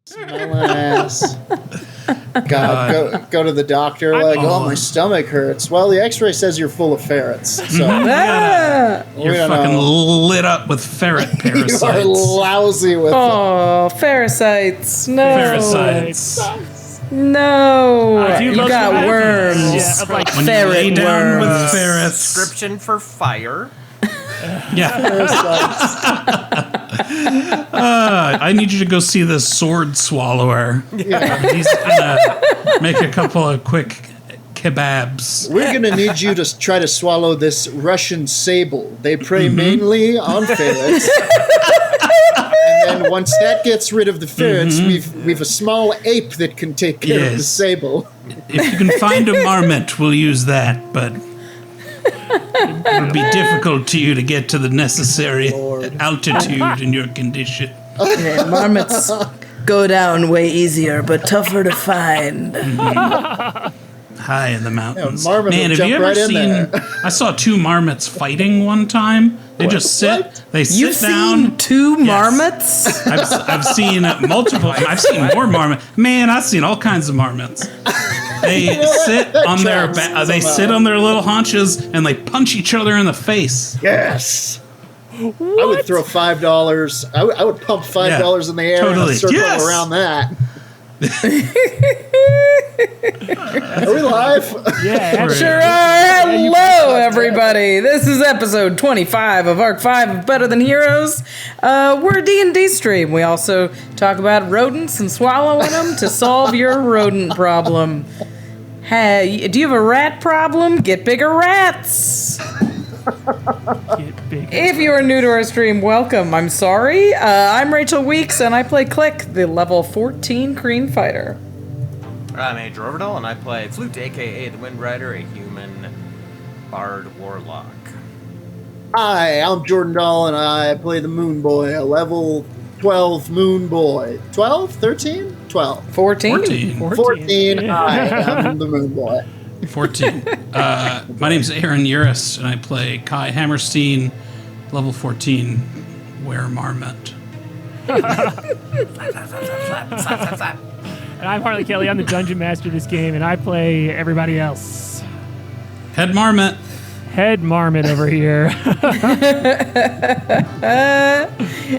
Smell ass. God, go to the doctor. My stomach hurts. Well, the X-ray says you're full of ferrets. So you're fucking lit up with ferret parasites. You are lousy with. Oh, parasites! No, parasites. No, you got worms. Yeah, like when you lay down with ferrets. Prescription for fire. I need you to go see the sword swallower. He's gonna make a couple of quick kebabs. We're gonna need you to try to swallow this Russian sable. They prey mainly on ferrets. And then once that gets rid of the ferrets, we've a small ape that can take care of the sable. If you can find a marmot, we'll use that, but it would be difficult to you to get to the necessary altitude in your condition. Yeah, marmots go down way easier, but tougher to find. High in the mountains. Yeah, man, have you ever seen? I saw two marmots fighting one time. They just sit. What? They sit You've down. Seen two marmots? I've seen multiple. I've seen more marmots. Man, I've seen all kinds of marmots. They sit on their they sit on their little haunches and they punch each other in the face. Yes. What? I would throw $5. I would pump $5 in the air and circle around that. Are we live? Yeah, sure are. Hello, everybody. This is episode 25 of Arc 5 of Better Than Heroes. We're a D&D stream. We also talk about rodents and swallowing them to solve your rodent problem. Hey, do you have a rat problem? Get bigger rats. If you are new to our stream, welcome. I'm sorry. I'm Rachel Weeks, and I play Klik, the level 14 Kreen fighter. I'm Ovredahl, and I play Flute, a.K.A. the Windrider, a human bard warlock. Hi, I'm Jordan Dahl, and I play the Moonboy, a level 12 Moonboy. 12? 13? 12. 14. 14. Yeah. I am the Moonboy. 14. My name's Aaron Urist, and I play K.A.I. Hammerstein, level 14, Were Marmot. And I'm Harley Kelly. I'm the Dungeon Master of this game, and I play everybody else. Head Marmot. Head Marmot over here.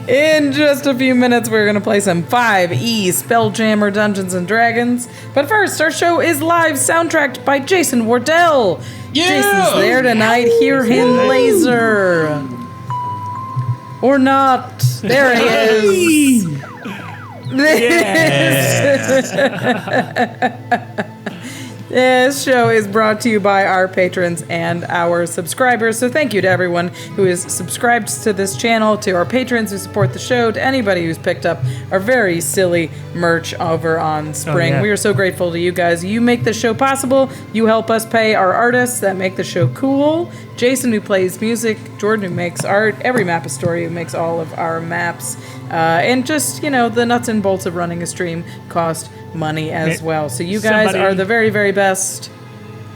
In just a few minutes, we're going to play some 5e Spelljammer Dungeons & Dragons. But first, our show is live soundtracked by Jason Wardell. Yeah! Jason's there tonight. Hear him laser. Or not. There he is. This show is brought to you by our patrons and our subscribers. So thank you to everyone who is subscribed to this channel, to our patrons who support the show, to anybody who's picked up our very silly merch over on Spring. Oh, yeah. We are so grateful to you guys. You make the show possible. You help us pay our artists that make the show cool. Jason, who plays music. Jordan, who makes art. Every Map a Story, who makes all of our maps. And just, the nuts and bolts of running a stream cost money as well. So you guys are the very, very best.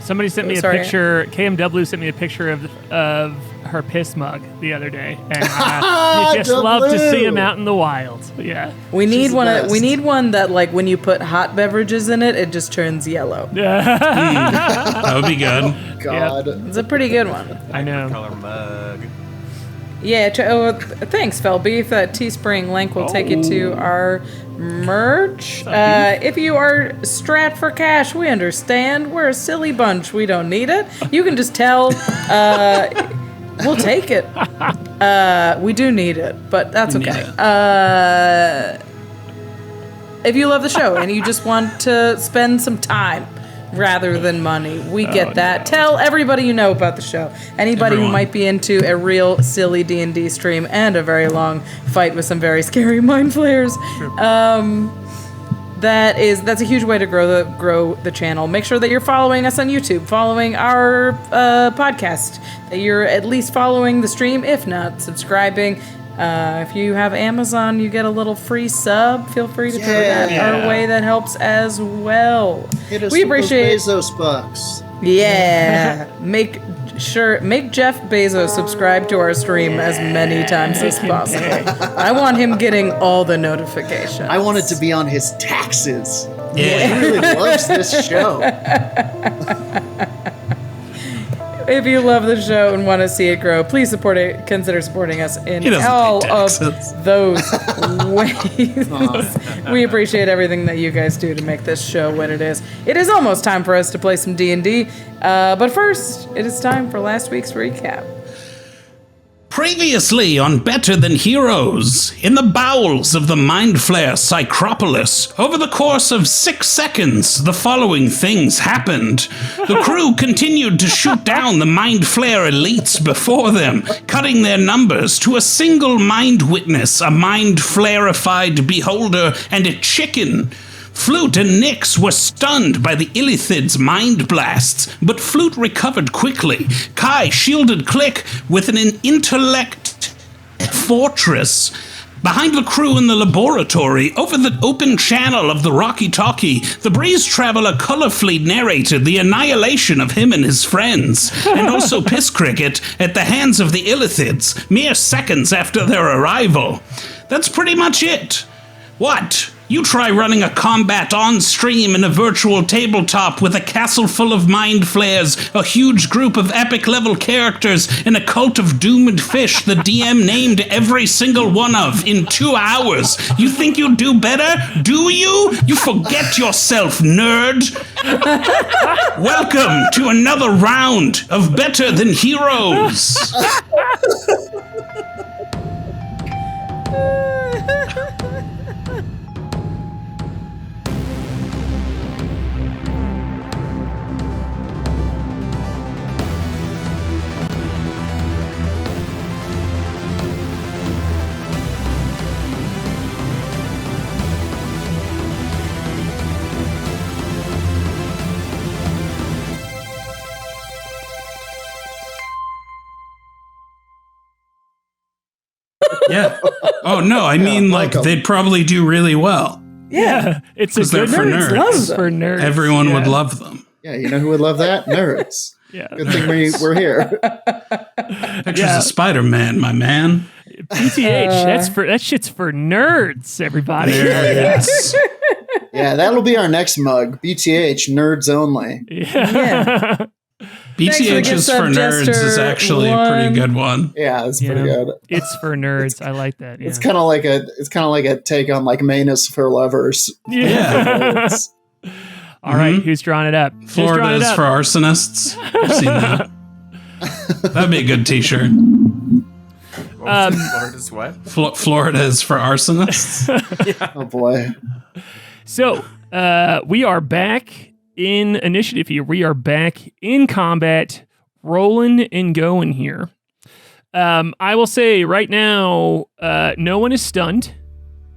Somebody sent me a picture. KMW sent me a picture of her piss mug the other day, and you just love to see him out in the wild. Yeah, we need one. We need one that, like, when you put hot beverages in it, it just turns yellow. That would be good. Oh, God, it's a pretty good one. I know. Color mug. Yeah, thanks, Felbeef. That Teespring link will take you to our merch. If you are strapped for cash, we understand. We're a silly bunch. We don't need it. You can just tell. We'll take it. We do need it, but that's okay. If you love the show and you just want to spend some time rather than money, we get that. No. Tell everybody you know about the show. Anybody who might be into a real silly D&D stream and a very long fight with some very scary mind flayers. Sure. That's a huge way to grow the channel. Make sure that you're following us on YouTube, following our podcast, that you're at least following the stream, if not subscribing. If you have Amazon, you get a little free sub. Feel free to throw that our way. That helps as well. We appreciate those Bezos bucks. Yeah. Make make Jeff Bezos subscribe to our stream as many times as possible. I want him getting all the notifications. I want it to be on his taxes. Yeah. He really loves this show. If you love the show and want to see it grow, please consider supporting us in all of those ways. We appreciate everything that you guys do to make this show what it is. It is almost time for us to play some D&D, but first, it is time for last week's recap. Previously on Better Than Heroes, in the bowels of the Mind Flayer Psycropolis, over the course of 6 seconds, the following things happened. The crew continued to shoot down the Mind Flayer elites before them, cutting their numbers to a single Mind Witness, a Mind Flayerified Beholder, and a chicken. Flute and Nyx were stunned by the Illithid's mind blasts, but Flute recovered quickly. K.A.I shielded Klik with an intellect fortress. Behind the crew in the laboratory, over the open channel of the Rocky Talkie, the Breeze Traveler colorfully narrated the annihilation of him and his friends, and also Piss Cricket at the hands of the Illithids, mere seconds after their arrival. That's pretty much it. What? You try running a combat on stream in a virtual tabletop with a castle full of mind flayers, a huge group of epic level characters, and a cult of doomed fish the DM named every single one of in 2 hours. You think you'll do better? Do you? You forget yourself, nerd. Welcome to another round of Better Than Heroes. Yeah. Oh, no, I mean, like, they'd probably do really well. Yeah. It's a good for nerds. For nerds. Everyone would love them. Yeah, you know who would love that? Nerds. Yeah. Good thing we're here. Pictures of Spider-Man, my man. PTH, that shit's for nerds, everybody. Yes. Yeah, that'll be our next mug. BTH, nerds only. Yeah. BTH is for nerds is actually a pretty good one. Yeah, it's pretty good. It's for nerds. I like that. Yeah. It's kind of like a take on like Manus for lovers. Yeah. All right, who's drawing it up? Florida is for arsonists. I've seen that. That'd be a good t-shirt. Florida's what? Florida is for arsonists. Yeah. Oh boy. So we are back in initiative here. We are back in combat, rolling and going here. I will say right now, no one is stunned,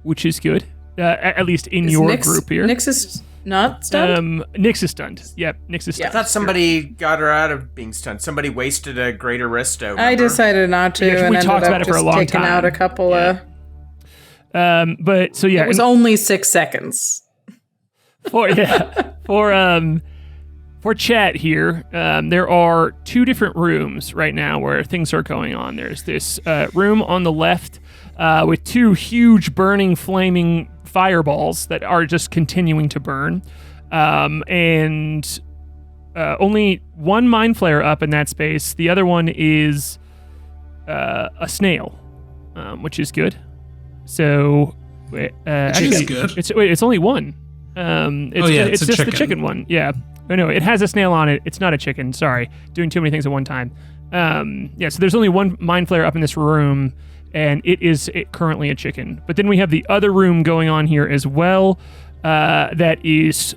which is good. At least in your group here. Nyx is not stunned? Nyx is stunned. Yep, Nyx is stunned. I thought somebody got her out of being stunned. Somebody wasted a great Aristo. I decided not to. Yeah, we talked about it for a long time. Taking out a couple of. But so yeah, it was only 6 seconds. For chat here, there are 2 different rooms right now where things are going on. There's this room on the left with 2 huge burning, flaming fireballs that are just continuing to burn, and only one mind flayer up in that space. The other one is a snail, which is good. So, actually, good. It's only one. It's just chicken. the chicken one. Yeah. Oh, no, it has a snail on it. It's not a chicken. Sorry. Doing too many things at one time. So there's only one mind flayer up in this room, and it is currently a chicken. But then we have the other room going on here as well. That is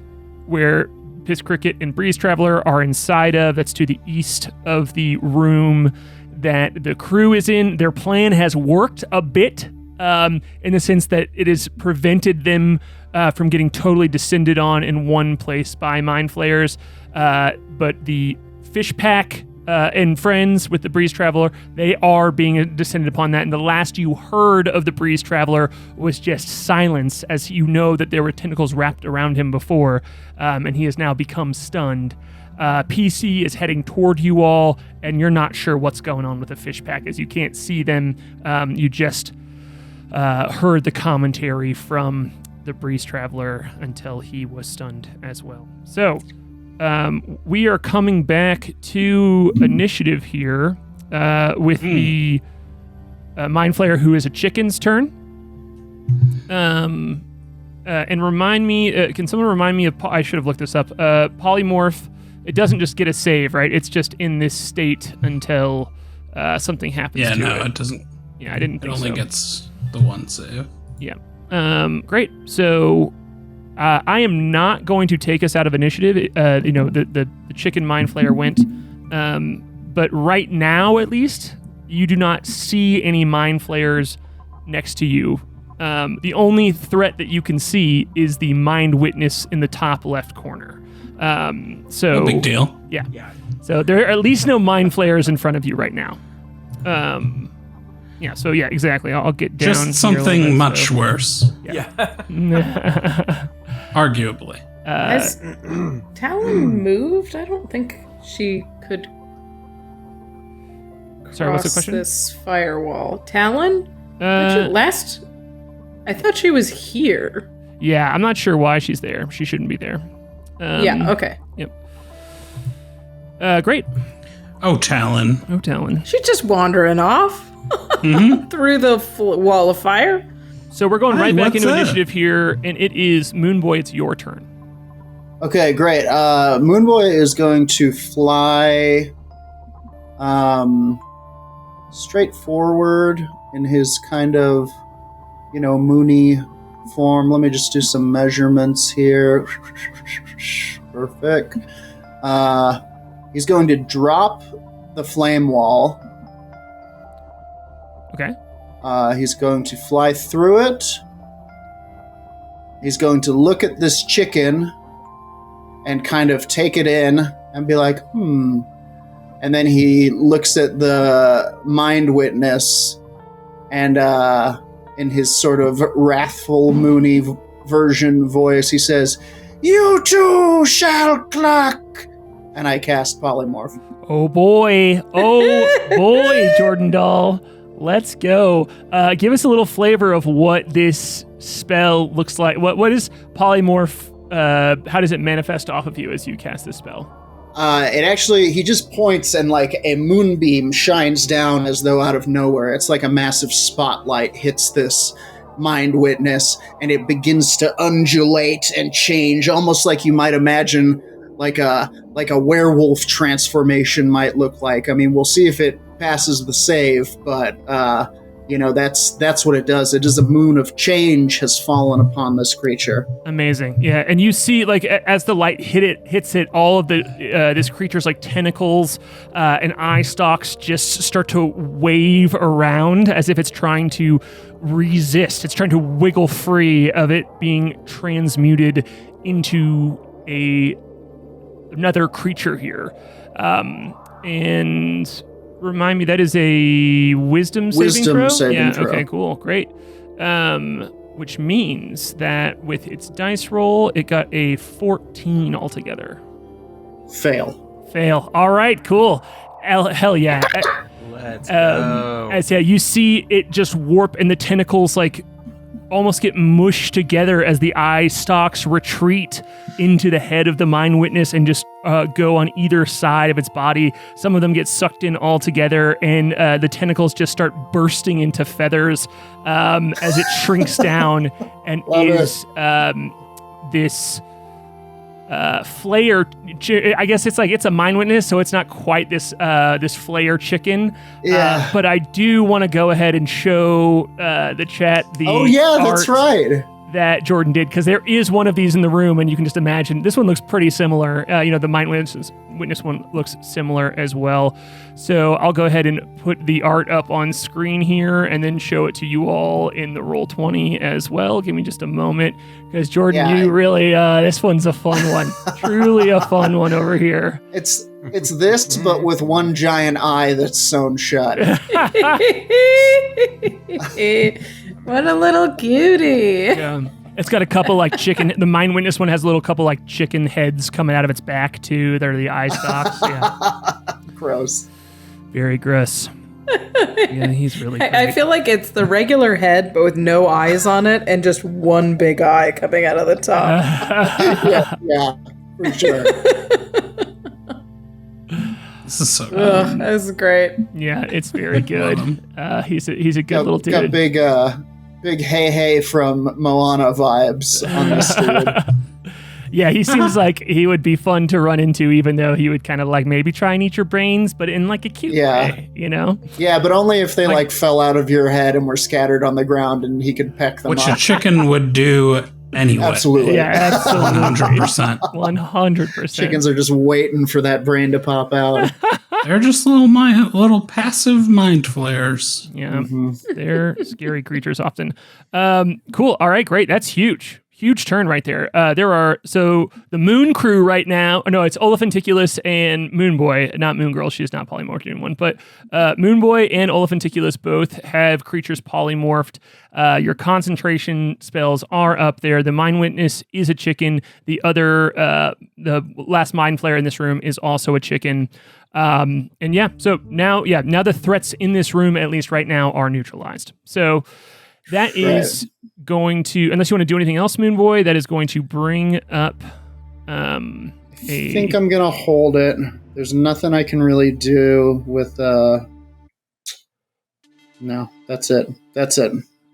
where Piss Cricket and Breeze Traveler are inside of. That's to the east of the room that the crew is in. Their plan has worked a bit, in the sense that it has prevented them from getting totally descended on in one place by mind flayers. But the fish pack and friends with the Breeze Traveler, they are being descended upon that. And the last you heard of the Breeze Traveler was just silence, as you know that there were tentacles wrapped around him before, and he has now become stunned. PC is heading toward you all, and you're not sure what's going on with the fish pack, as you can't see them. You just heard the commentary from the Breeze Traveler until he was stunned as well. So we are coming back to initiative here with the Mind Flayer, who is a chicken's turn. And remind me, can someone remind me of, I should have looked this up, polymorph. It doesn't just get a save, right? It's just in this state until something happens to it. Yeah, no, it doesn't. Yeah, I didn't think so. It only gets the one save. Yeah. Great. So I am not going to take us out of initiative. The chicken Mind Flayer went. But right now, at least, you do not see any Mind Flayers next to you. The only threat that you can see is the Mind Witness in the top left corner. So no big deal. Yeah. So there are at least no Mind Flayers in front of you right now. Yeah. So yeah, exactly. I'll get down. Just something much worse. Yeah. Arguably. Has Talon moved? I don't think she could Sorry, what's the cross question? this firewall. Talon? I thought she was here. Yeah, I'm not sure why she's there. She shouldn't be there. Yeah, okay. Yep. Great. Oh, Talon. Oh, Talon. She's just wandering off through the wall of fire. So we're going Hey, right back what's into that? initiative here, and it is Moonboy. It's your turn. Okay, great. Moonboy is going to fly straight forward in his kind of, moony form. Let me just do some measurements here. Perfect. He's going to drop the flame wall. Okay. He's going to fly through it. He's going to look at this chicken and kind of take it in and be like, And then he looks at the Mind Witness and in his sort of wrathful, moony version voice, he says, "You too shall cluck." And I cast Polymorph. Oh boy, Jordan Doll. Let's go. Give us a little flavor of what this spell looks like. What is polymorph? How does it manifest off of you as you cast this spell? He just points and like a moonbeam shines down as though out of nowhere. It's like a massive spotlight hits this Mind Witness and it begins to undulate and change, almost like you might imagine like a werewolf transformation might look like. I mean, we'll see if it passes the save, but that's what it does. It is a moon of change has fallen upon this creature. Amazing. Yeah, and you see, like, as the light hits it, all of the this creature's like tentacles and eye stalks just start to wave around as if it's trying to resist. It's trying to wiggle free of it being transmuted into another creature here. And remind me, that is a wisdom saving throw? Saving throw. Okay, cool, great. Which means that with its dice roll, it got a 14 altogether. Fail. All right, cool. Hell yeah. Let's go. You see it just warp, and the tentacles like almost get mushed together as the eye stalks retreat into the head of the Mind Witness and just go on either side of its body. Some of them get sucked in all together, and the tentacles just start bursting into feathers as it shrinks down and this flayer. I guess it's a Mind Witness, so it's not quite this flayer chicken. But I do want to go ahead and show the chat the that's right. that Jordan did, because there is one of these in the room, and you can just imagine this one looks pretty similar. The Mind Witness one looks similar as well. So I'll go ahead and put the art up on screen here and then show it to you all in the Roll20 as well. Give me just a moment, because Jordan, you really, this one's a fun one. Truly a fun one over here. It's this, but with one giant eye that's sewn shut. What a little cutie. Yeah. It's got a couple like chicken. The Mind Witness one has a little couple like chicken heads coming out of its back too. They're the eye stalks. Yeah. Gross. Very gross. Yeah, he's really great. I feel like it's the regular head, but with no eyes on it and just one big eye coming out of the top. yeah, for sure. This is so Ugh, that's great. Yeah, it's very good. He's a good little dude. Got big hey from Moana vibes on this dude. Yeah, he seems like he would be fun to run into, even though he would kind of like maybe try and eat your brains, but in like a cute way, you know? Yeah, but only if they like fell out of your head and were scattered on the ground and he could peck them Which up. a chicken would do anyway. Absolutely. Yeah, absolutely. 100%. 100%. Chickens are just waiting for that brain to pop out. They're just little passive mind flares. Yeah, they're scary creatures often. Cool. All right, great. That's huge. Huge turn right there. So the Moon Crew right now, no, it's Oliphanticulus and Moonboy, not Moon Girl. She's not polymorphed in one, but Moonboy and Oliphanticulus both have creatures polymorphed. Your concentration spells are up there. The Mind Witness is a chicken. The the last Mind Flayer in this room is also a chicken. So now the threats in this room, at least right now, are neutralized. So that is going to, unless you want to do anything else, Moonboy, that is going to bring up I think I'm going to hold it. There's nothing I can really do with... No, that's it. All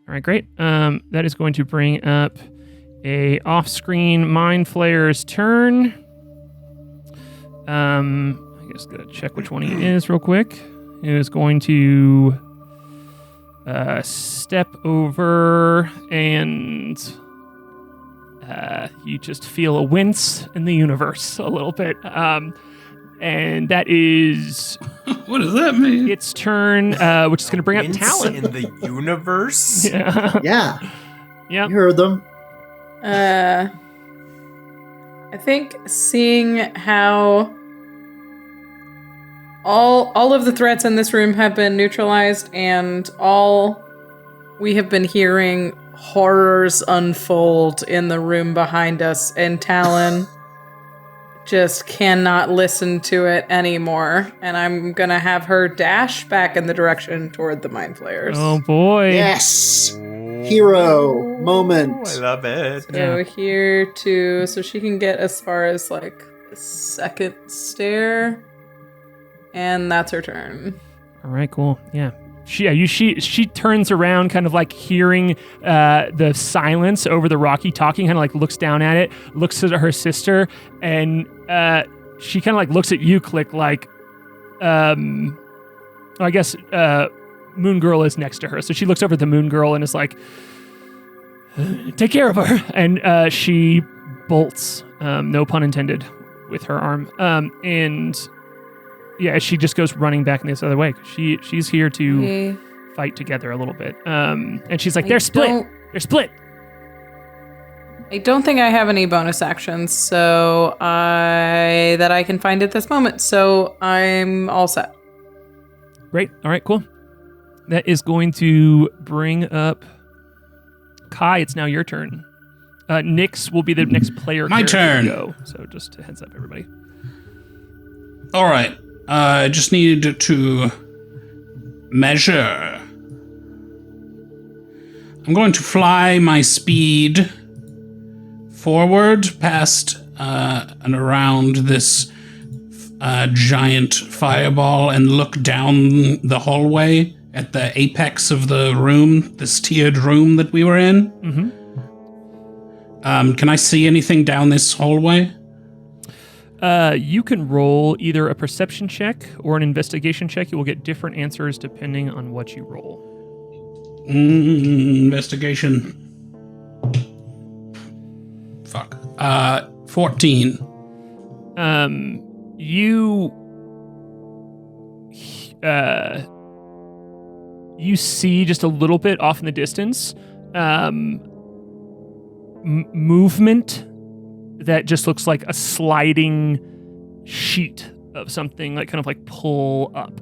right, great. That is going to bring up a off-screen Mind Flayer's turn. I guess gotta check which one he is real quick. He is going to step over, and you just feel a wince in the universe a little bit. And that is... What does that mean? Its turn, which is going to bring up Talon. In the universe? Yeah. Yeah. Yep. You heard them. I think seeing how all of the threats in this room have been neutralized, and we have been hearing horrors unfold in the room behind us, and Talon just cannot listen to it anymore. And I'm gonna have her dash back in the direction toward the Mind Flayers. Oh boy. Yes. Hero moment. I love it. So she can get as far as like the second stair. And that's her turn. All right, cool. Yeah. She turns around, kind of like hearing the silence over the Rocky talking, kind of like looks down at it, looks at her sister, and she kind of like looks at you, Klik, like, I guess Moon Girl is next to her. So she looks over at the Moon Girl and is like, take care of her. And she bolts, no pun intended, with her arm. And yeah, she just goes running back in this other way. She's here to fight together a little bit. And she's like, they're split. They're split. I don't think I have any bonus actions that I can find at this moment. So I'm all set. Great. All right, cool. That is going to bring up K.A.I. It's now your turn. Nyx will be the next player. My turn. Go. So just a heads up, everybody. All right. I just need to measure. I'm going to fly my speed forward past and around this giant fireball and look down the hallway at the apex of the room, this tiered room that we were in. Mm-hmm. Can I see anything down this hallway? You can roll either a perception check or an investigation check. You will get different answers depending on what you roll. Investigation. Fuck. 14. You see just a little bit off in the distance, movement that just looks like a sliding sheet of something, like kind of like pull up.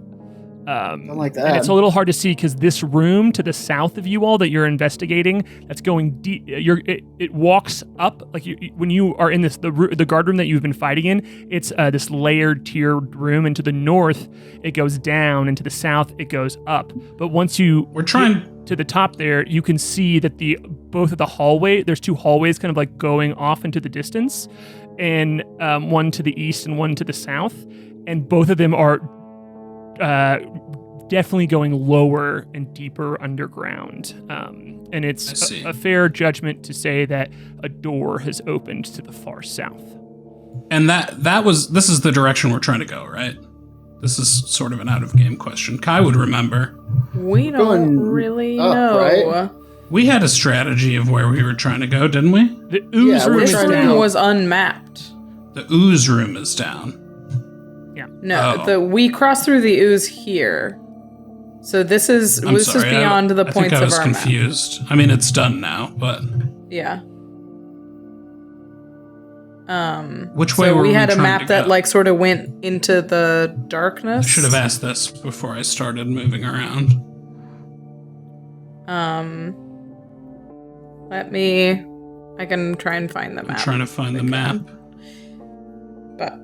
Don't like that. And it's a little hard to see because this room to the south of you all that you're investigating, that's going deep. It walks up like when you are in the guard room that you've been fighting in. It's this layered, tiered room, and to the north it goes down, and to the south it goes up. But once you get to the top there, you can see that both of the hallway. There's two hallways kind of like going off into the distance, and one to the east and one to the south, and both of them are definitely going lower and deeper underground. And it's a fair judgment to say that a door has opened to the far south. And this is the direction we're trying to go, right? This is sort of an out-of-game question. Kai would remember. We don't really know. Right? We had a strategy of where we were trying to go, didn't we? The ooze room This room was unmapped. The ooze room is down. No, we crossed through the ooze here. So this is beyond the points of our map. I was confused. I mean, it's done now, but yeah. Which way were we had a trying map to that go? like sort of went into the darkness. I should have asked this before I started moving around. I can try and find the map. I'm trying to find the map. But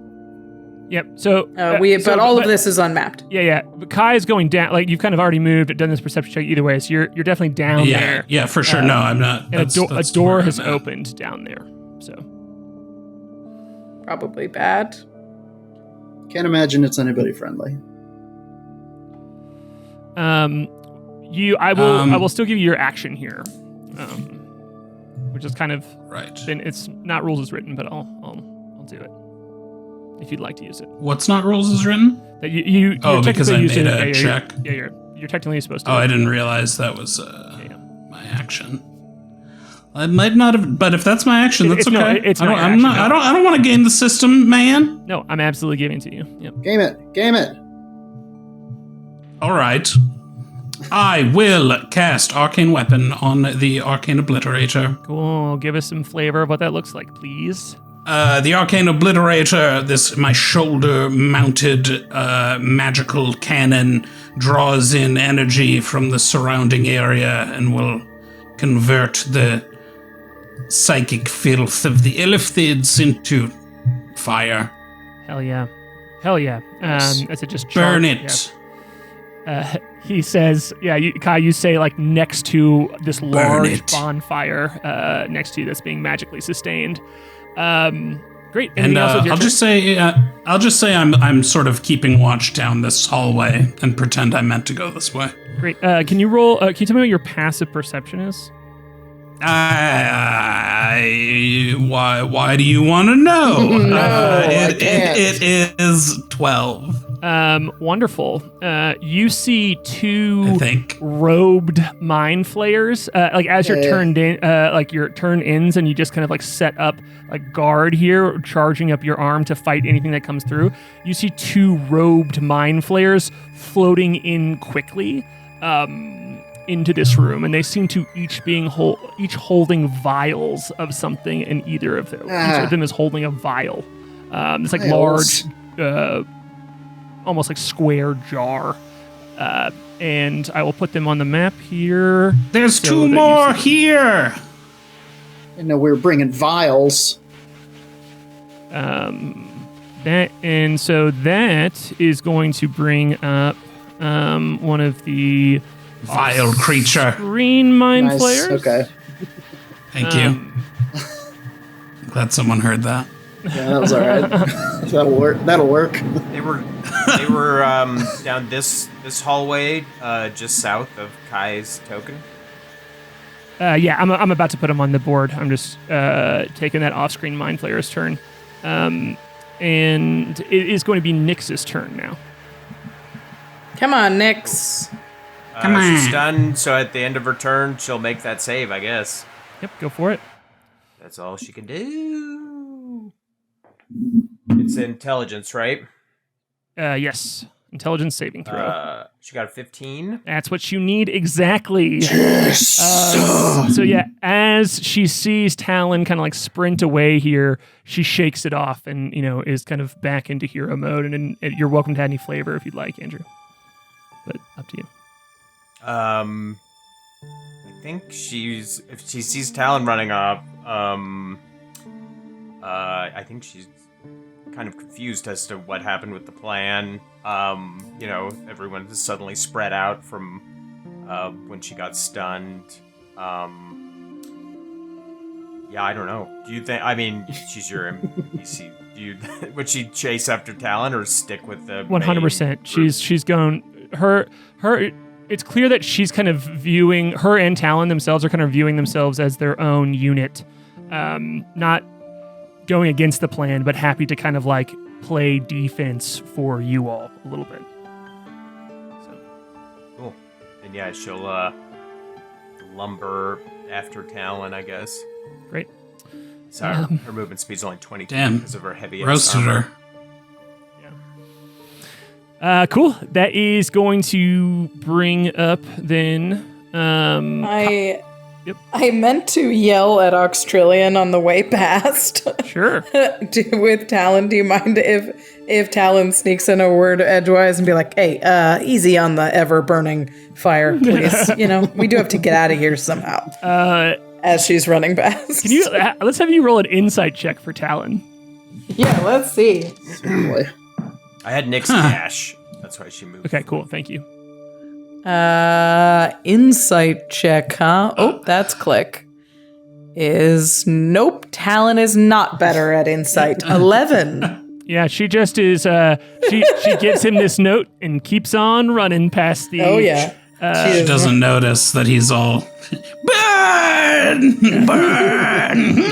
yep. So but all of this is unmapped. Yeah. But Kai is going down. Like you've kind of already moved, done this perception check either way. So you're definitely down there. Yeah, for sure. No, I'm not. And a door has opened down there. So probably bad. Can't imagine it's anybody friendly. I will still give you your action here, which is kind of right. Then it's not rules as written, but I'll do it if you'd like to use it. What's not rules as written? That you're because I made a it. check. You're technically supposed to. Oh, I didn't realize that was my action. I might not have, but if that's my action, that's okay. No, it's not. I don't want to game the system, man. No, I'm absolutely giving it to you. Yep. Game it. All right. I will cast Arcane Weapon on the Arcane Obliterator. Cool. Give us some flavor of what that looks like, please. The Arcane Obliterator, my shoulder-mounted magical cannon, draws in energy from the surrounding area and will convert the psychic filth of the Illithids into fire. Hell yeah. Yes. As it just burn it. Yeah. He says, Kai, you say like next to this large bonfire next to you that's being magically sustained. Great. And I'll just say I'm sort of keeping watch down this hallway and pretend I meant to go this way. Great. Can you roll? Can you tell me what your passive perception is? Why do you want to know? It is 12. Wonderful. You see two robed mind flayers. Like as you're turned in, like your turn ends, and you just kind of like set up a guard here, charging up your arm to fight anything that comes through. You see two robed mind flayers floating in quickly, into this room, and they seem to each holding vials of something, and each of them is holding a vial. It's like large, almost like square jar. And I will put them on the map here. There's two more here. I know we're bringing vials. That is going to bring up one of the vile creature green mind flayers. Okay. Thank you. Glad someone heard that. Yeah, that was all right. That'll work. They were down this hallway, just south of Kai's token. I'm about to put him on the board. I'm just taking that off-screen mind flayer's turn, and it is going to be Nyx's turn now. Come on, Nyx. Come on. She's done, so at the end of her turn, she'll make that save, I guess. Yep, go for it. That's all she can do. It's intelligence, right? Yes. Intelligence saving throw. She got a 15. That's what you need exactly. Yes. So yeah, as she sees Talon kind of like sprint away here, she shakes it off and, is kind of back into hero mode. And you're welcome to add any flavor if you'd like, Andrew. But up to you. I think if she sees Talon running off, I think she's kind of confused as to what happened with the plan. Everyone is suddenly spread out from when she got stunned. Yeah, I don't know. Do you think? I mean, she's your NPC. Would she chase after Talon or stick with the 100%? She's going her. It's clear that she's kind of viewing her and Talon themselves are kind of viewing themselves as their own unit, not going against the plan, but happy to kind of like play defense for you all a little bit. So. Cool. And yeah, she'll lumber after Talon, I guess. Great. So her movement speed's only 22 because of her heavy roasted armor. her. Cool. That is going to bring up then. I meant to yell at Auxtrillion on the way past. Sure. With Talon, do you mind if Talon sneaks in a word edgewise and be like, "Hey, easy on the ever-burning fire, please." We do have to get out of here somehow. As she's running past. Can you? Let's have you roll an insight check for Talon. Yeah, let's see. Boy. I had Nick's dash. That's why she moved. Okay, cool. Thank you. Insight check, huh? Oh, that's Klik. Nope. Talon is not better at insight. 11. Yeah, she just is. She gives him this note and keeps on running past the. Oh yeah. She doesn't notice that he's all burn, burn.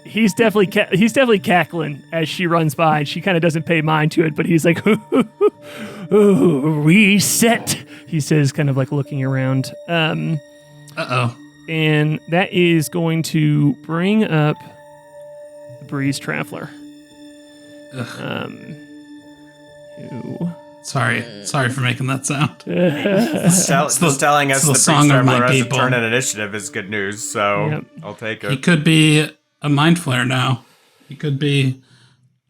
He's definitely cackling as she runs by, and she kind of doesn't pay mind to it. But he's like, reset. He says, kind of like looking around. Uh-oh. And that is going to bring up the Breeze Traveler. Who? Sorry for making that sound. Just telling us the song of my has to people. turn an initiative is good news, so Yep. I'll take He it. could be a mind flare now. He could be.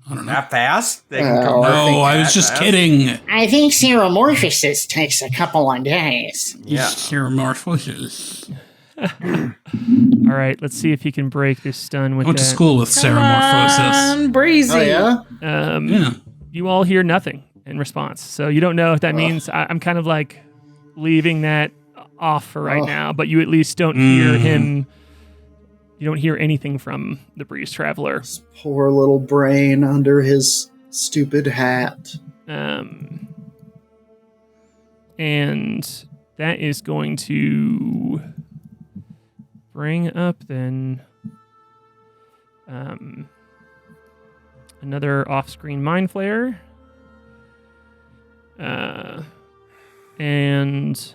I don't know. That fast? They can Oh, No, I was just kidding. I think Xeromorphosis takes a couple of days. Yeah. Ceremorphosis. All right, let's see if he can break this stun with I went to that. school with ceremorphosis. Breezy. Oh, yeah? Yeah. You all hear nothing in response, so you don't know if that means I'm kind of like leaving that off for right now, but you at least don't hear him. You don't hear anything from the Breeze Traveler. His poor little brain under his stupid hat. And that is going to bring up then another off-screen Mind Flayer. And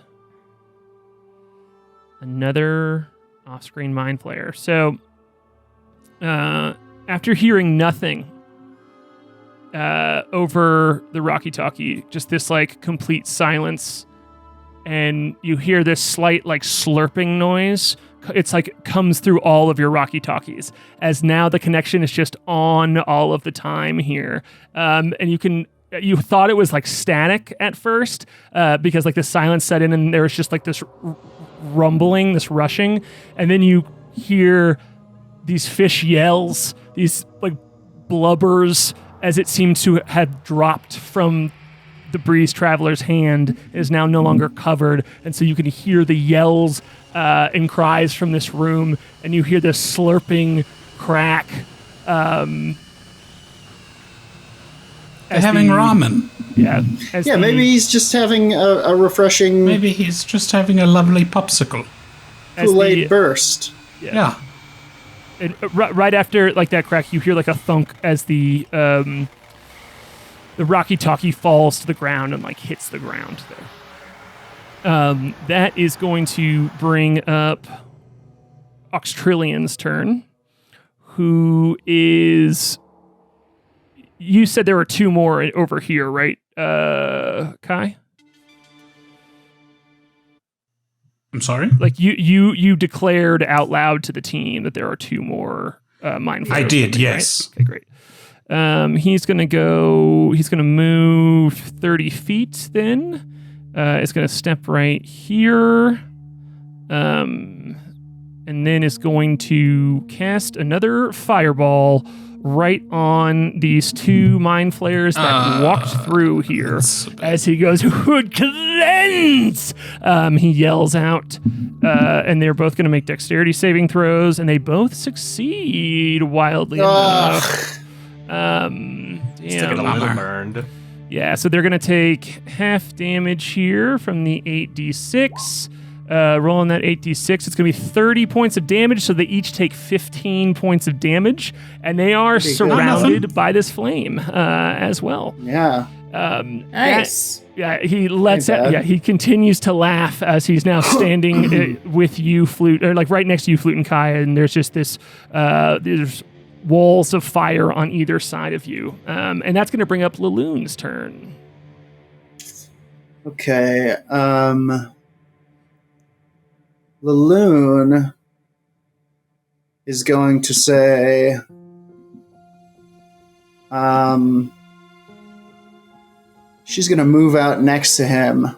another off-screen Mind Flayer. So, after hearing nothing over the walkie-talkie, just this like complete silence, and you hear this slight like slurping noise. It's like comes through all of your walkie-talkies, as now the connection is just on all of the time here, and you thought it was like static at first because like the silence set in and there was just like this rumbling, this rushing, and then you hear these fish yells, these like blubbers, as it seems to have dropped from the Breeze Traveler's hand, is now no longer covered, and so you can hear the yells and cries from this room, and you hear this slurping crack. Having ramen. Yeah. Yeah, maybe he's just having a refreshing Maybe he's just having a lovely popsicle. Kool-Aid burst. Yeah. And right after like that crack, you hear like a thunk as the walkie-talkie falls to the ground and like hits the ground there. That is going to bring up Auxtrillian's turn, who is... You said there were 2 more over here, right, Kai? I'm sorry? Like you declared out loud to the team that there are 2 more mind flayers. I did, coming, yes. Right? Okay, great. He's gonna move 30 feet then. It's gonna step right here. And then is going to cast another fireball right on these 2 mind flayers that walked through here. As he goes, "Hood cleanse!" He yells out, and they're both going to make dexterity saving throws, and they both succeed wildly enough. Still get a little burned. Yeah, so they're going to take half damage here from the 8d6. Rolling that 8d6, it's going to be 30 points of damage, so they each take 15 points of damage, and they are surrounded by this flame as well. Yeah. Nice. He lets out. Yeah, he continues to laugh as he's now standing with you, Flute, or like right next to you, Flute and K.A.I, and there's just this. There's walls of fire on either side of you, and that's going to bring up Laloon's turn. Okay. Laloon is going to say, she's going to move out next to him,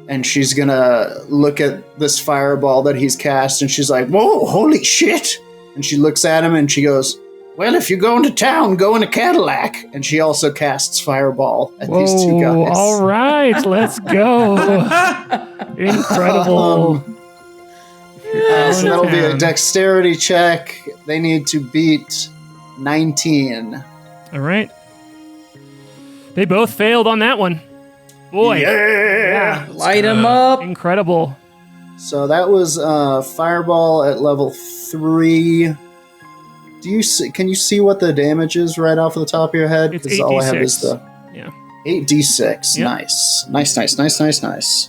and she's going to look at this fireball that he's cast, and she's like, "Whoa, holy shit!" And she looks at him, and she goes, "Well, if you're going to town, go in a Cadillac." And she also casts fireball at these 2 guys. All right, let's go. Incredible. So that'll be a dexterity check. They need to beat 19. All right. They both failed on that one. Boy. Yeah. Light him up. Incredible. So that was fireball at level 3. Do you see, can you see what the damage is right off of the top of your head? It's Because all I have is the 8d6. Yep. Nice.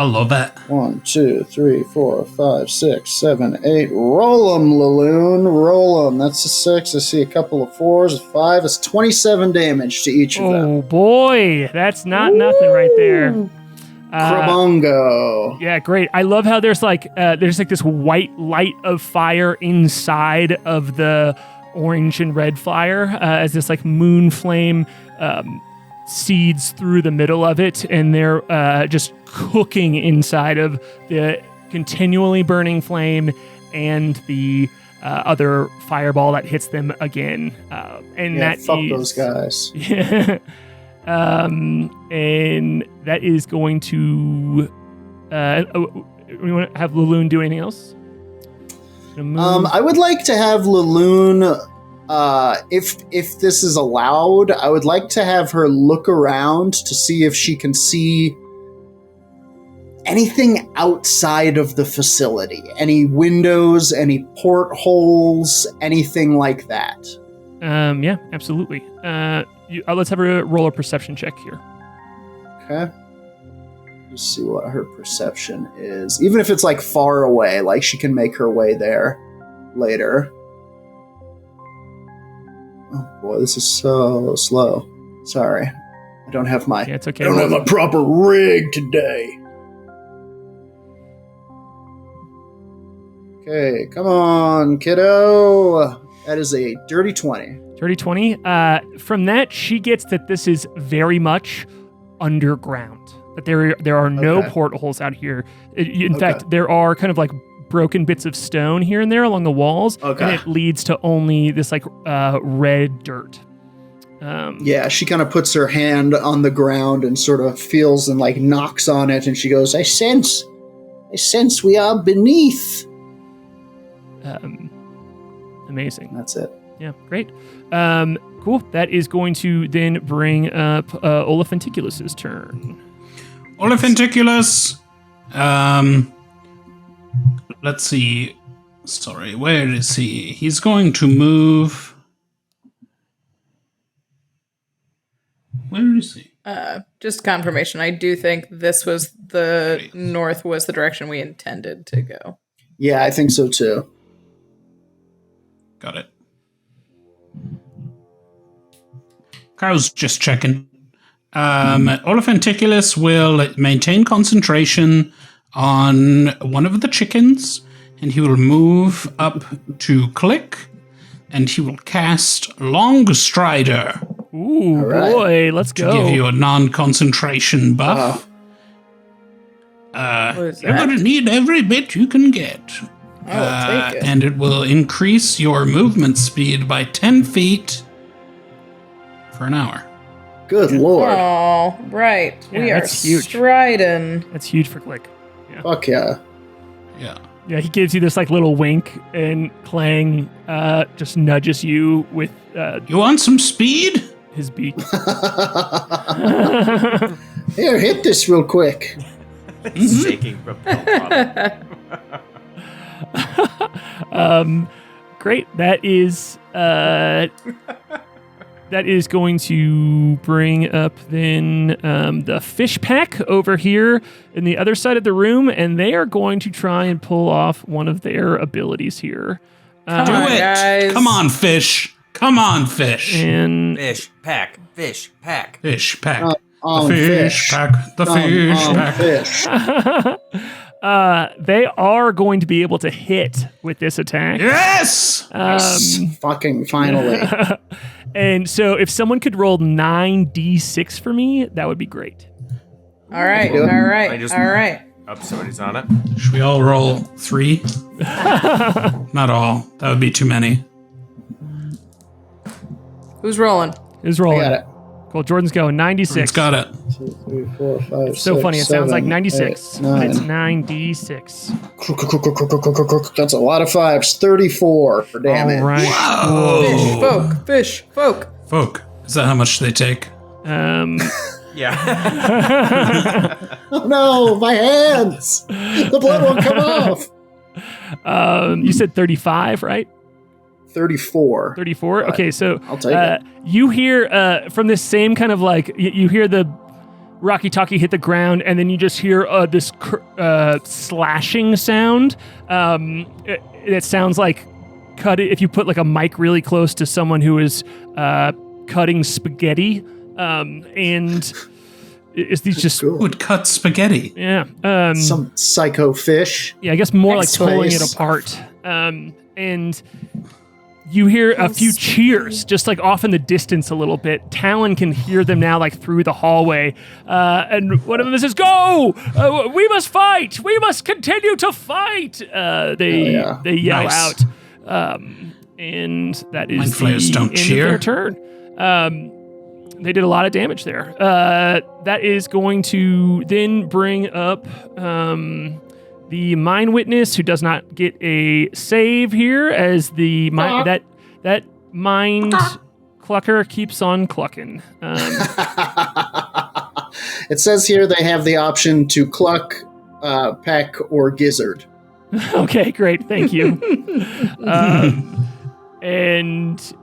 I love that. 1, 2, 3, 4, 5, 6, 7, 8. Roll them, Laloon. Roll them. That's a 6. I see a couple of 4s, a 5. It's 27 damage to each of them. Oh, boy. That's not nothing right there. Crabongo. Yeah, great. I love how there's like this white light of fire inside of the orange and red fire as this like moon flame seeds through the middle of it, and they're just cooking inside of the continually burning flame and the other fireball that hits them again. And Yeah, that fuck is, those guys. Yeah. And that is going to. We want to have Laloon do anything else? I would like to have Laloon. If this is allowed, I would like to have her look around to see if she can see anything outside of the facility. Any windows, any portholes, anything like that. Yeah, absolutely. Let's have her roll a perception check here. Okay. Let's see what her perception is. Even if it's like far away, like she can make her way there later. Oh boy, this is so slow. Sorry. I don't have my Yeah, it's okay. I don't have my proper rig today. Okay, come on, kiddo. That is a dirty 20. Dirty 20. From that, she gets that this is very much underground. That there are no portholes out here. In fact, there are kind of like broken bits of stone here and there along the walls, and it leads to only this like red dirt. Yeah, she kind of puts her hand on the ground and sort of feels and like knocks on it, and she goes, I sense we are beneath. Amazing. That's it. Yeah, great. Cool. That is going to then bring up Olafenticulus's turn. Olafenticulus. Let's see. Sorry, where is he? He's going to move. Where is he? just confirmation. I do think this was the north was the direction we intended to go. Yeah, I think so too. Got it. Carl's just checking. Oliphanticulus will maintain concentration on one of the chickens, and he will move up to Klik, and he will cast Long Strider Ooh, right. boy, let's to go. give you a non-concentration buff. What is You're that? going to need every bit you can get. I'll take it. And it will increase your movement speed by 10 feet for an hour. Good lord. Oh, right. Yeah, We are that's huge. striding. That's huge for Klik. Fuck yeah. Yeah. Yeah, he gives you this like little wink, and Clang just nudges you with You want some speed? his beak. Here, hit this real quick. Shaking repel bottom. Great. That is going to bring up then the fish pack over here in the other side of the room, and they are going to try and pull off one of their abilities here. Do Come on, it. guys. Come on, fish. Come on, fish. And Fish pack. Fish pack. Fish pack. On the fish, fish. pack. The fish On pack. fish. they are going to be able to hit with this attack. Yes! Fucking finally. And so if someone could roll 9d6 for me, that would be great. All right. do it. All right. I just- All right. Oh, somebody's on it. Should we all roll 3? Not all. That would be too many. Who's rolling? Who's I rolling? got it. Cool. Jordan's going 96. It's got it. 2, 3, 4, 5, So 6, funny. It sounds like 7, 96. 8, But it's 9. 9d6. That's a lot of 5s. 34 for damage. All right. Fish folk. Fish folk. Folk. Is that how much they take? Yeah. Oh no, my hands! The blood won't come off. You said 35, right? 34. 34. Okay, so I'll take it. you hear from this same kind of like you hear the Rocky Talkie hit the ground, and then you just hear this slashing sound. It sounds like if you put like a mic really close to someone who is cutting spaghetti, and it's these just Cool. Who would cut spaghetti? yeah. Some psycho fish. Yeah, I guess more like X-Face. pulling it apart. And you hear a few cheers, just like off in the distance a little bit. Talon can hear them now, like through the hallway. And one of them says, "Go! We must fight! We must continue to fight!" They yell Nice. out. And that is Mind flayers the don't end cheer. of their turn. They did a lot of damage there. That is going to then bring up the Mind Witness, who does not get a save here, as the that Mind Clucker keeps on clucking. It says here they have the option to cluck, peck, or gizzard. Okay, great, thank you. And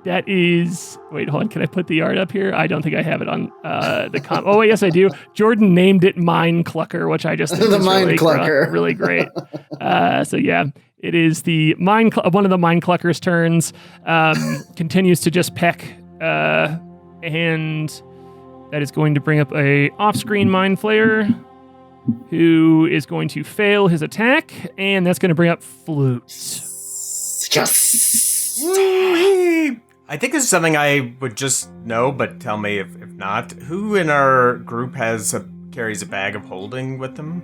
that is. Wait, hold on. Can I put the art up here? I don't think I have it on the com. Oh, yes, I do. Jordan named it Mind Clucker, which I just think The is Mind really, Clucker. really great. So yeah, it is the one of the Mind Clucker's turns. Continues to just peck, and that is going to bring up a off-screen Mind Flayer, who is going to fail his attack, and that's going to bring up Flute. Yes! Woo-wee. I think this is something I would just know, but tell me if not. Who in our group carries a bag of holding with them?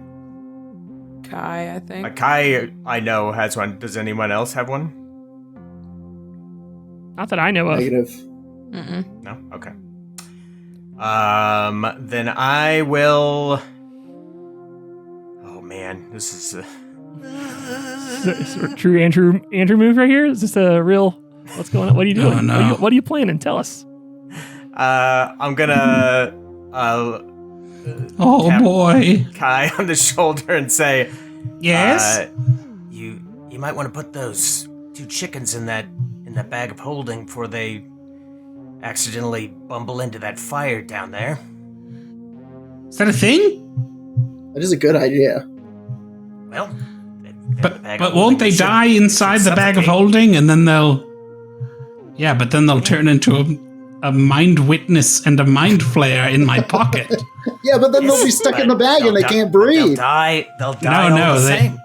K.A.I, I think. K.A.I, I know, has one. Does anyone else have one? Not that I know of. Negative. Mm-mm. No? Okay. Then I will... Oh, man. This is... Sort of true Andrew move right here? Is this a real? What's going on? What are you doing? Oh, no. What are you planning? Tell us. I'm gonna... Oh, tap boy. K.A.I on the shoulder and say... Yes? You might want to put those 2 chickens in that bag of holding before they accidentally bumble into that fire down there. Is that a thing? That is a good idea. Well, But won't they die inside the bag of holding, and then they'll... Yeah, but then they'll turn into a mind witness and a mind flayer in my pocket. Yeah, but then they'll be stuck in the bag and they can't breathe. They'll die all the same.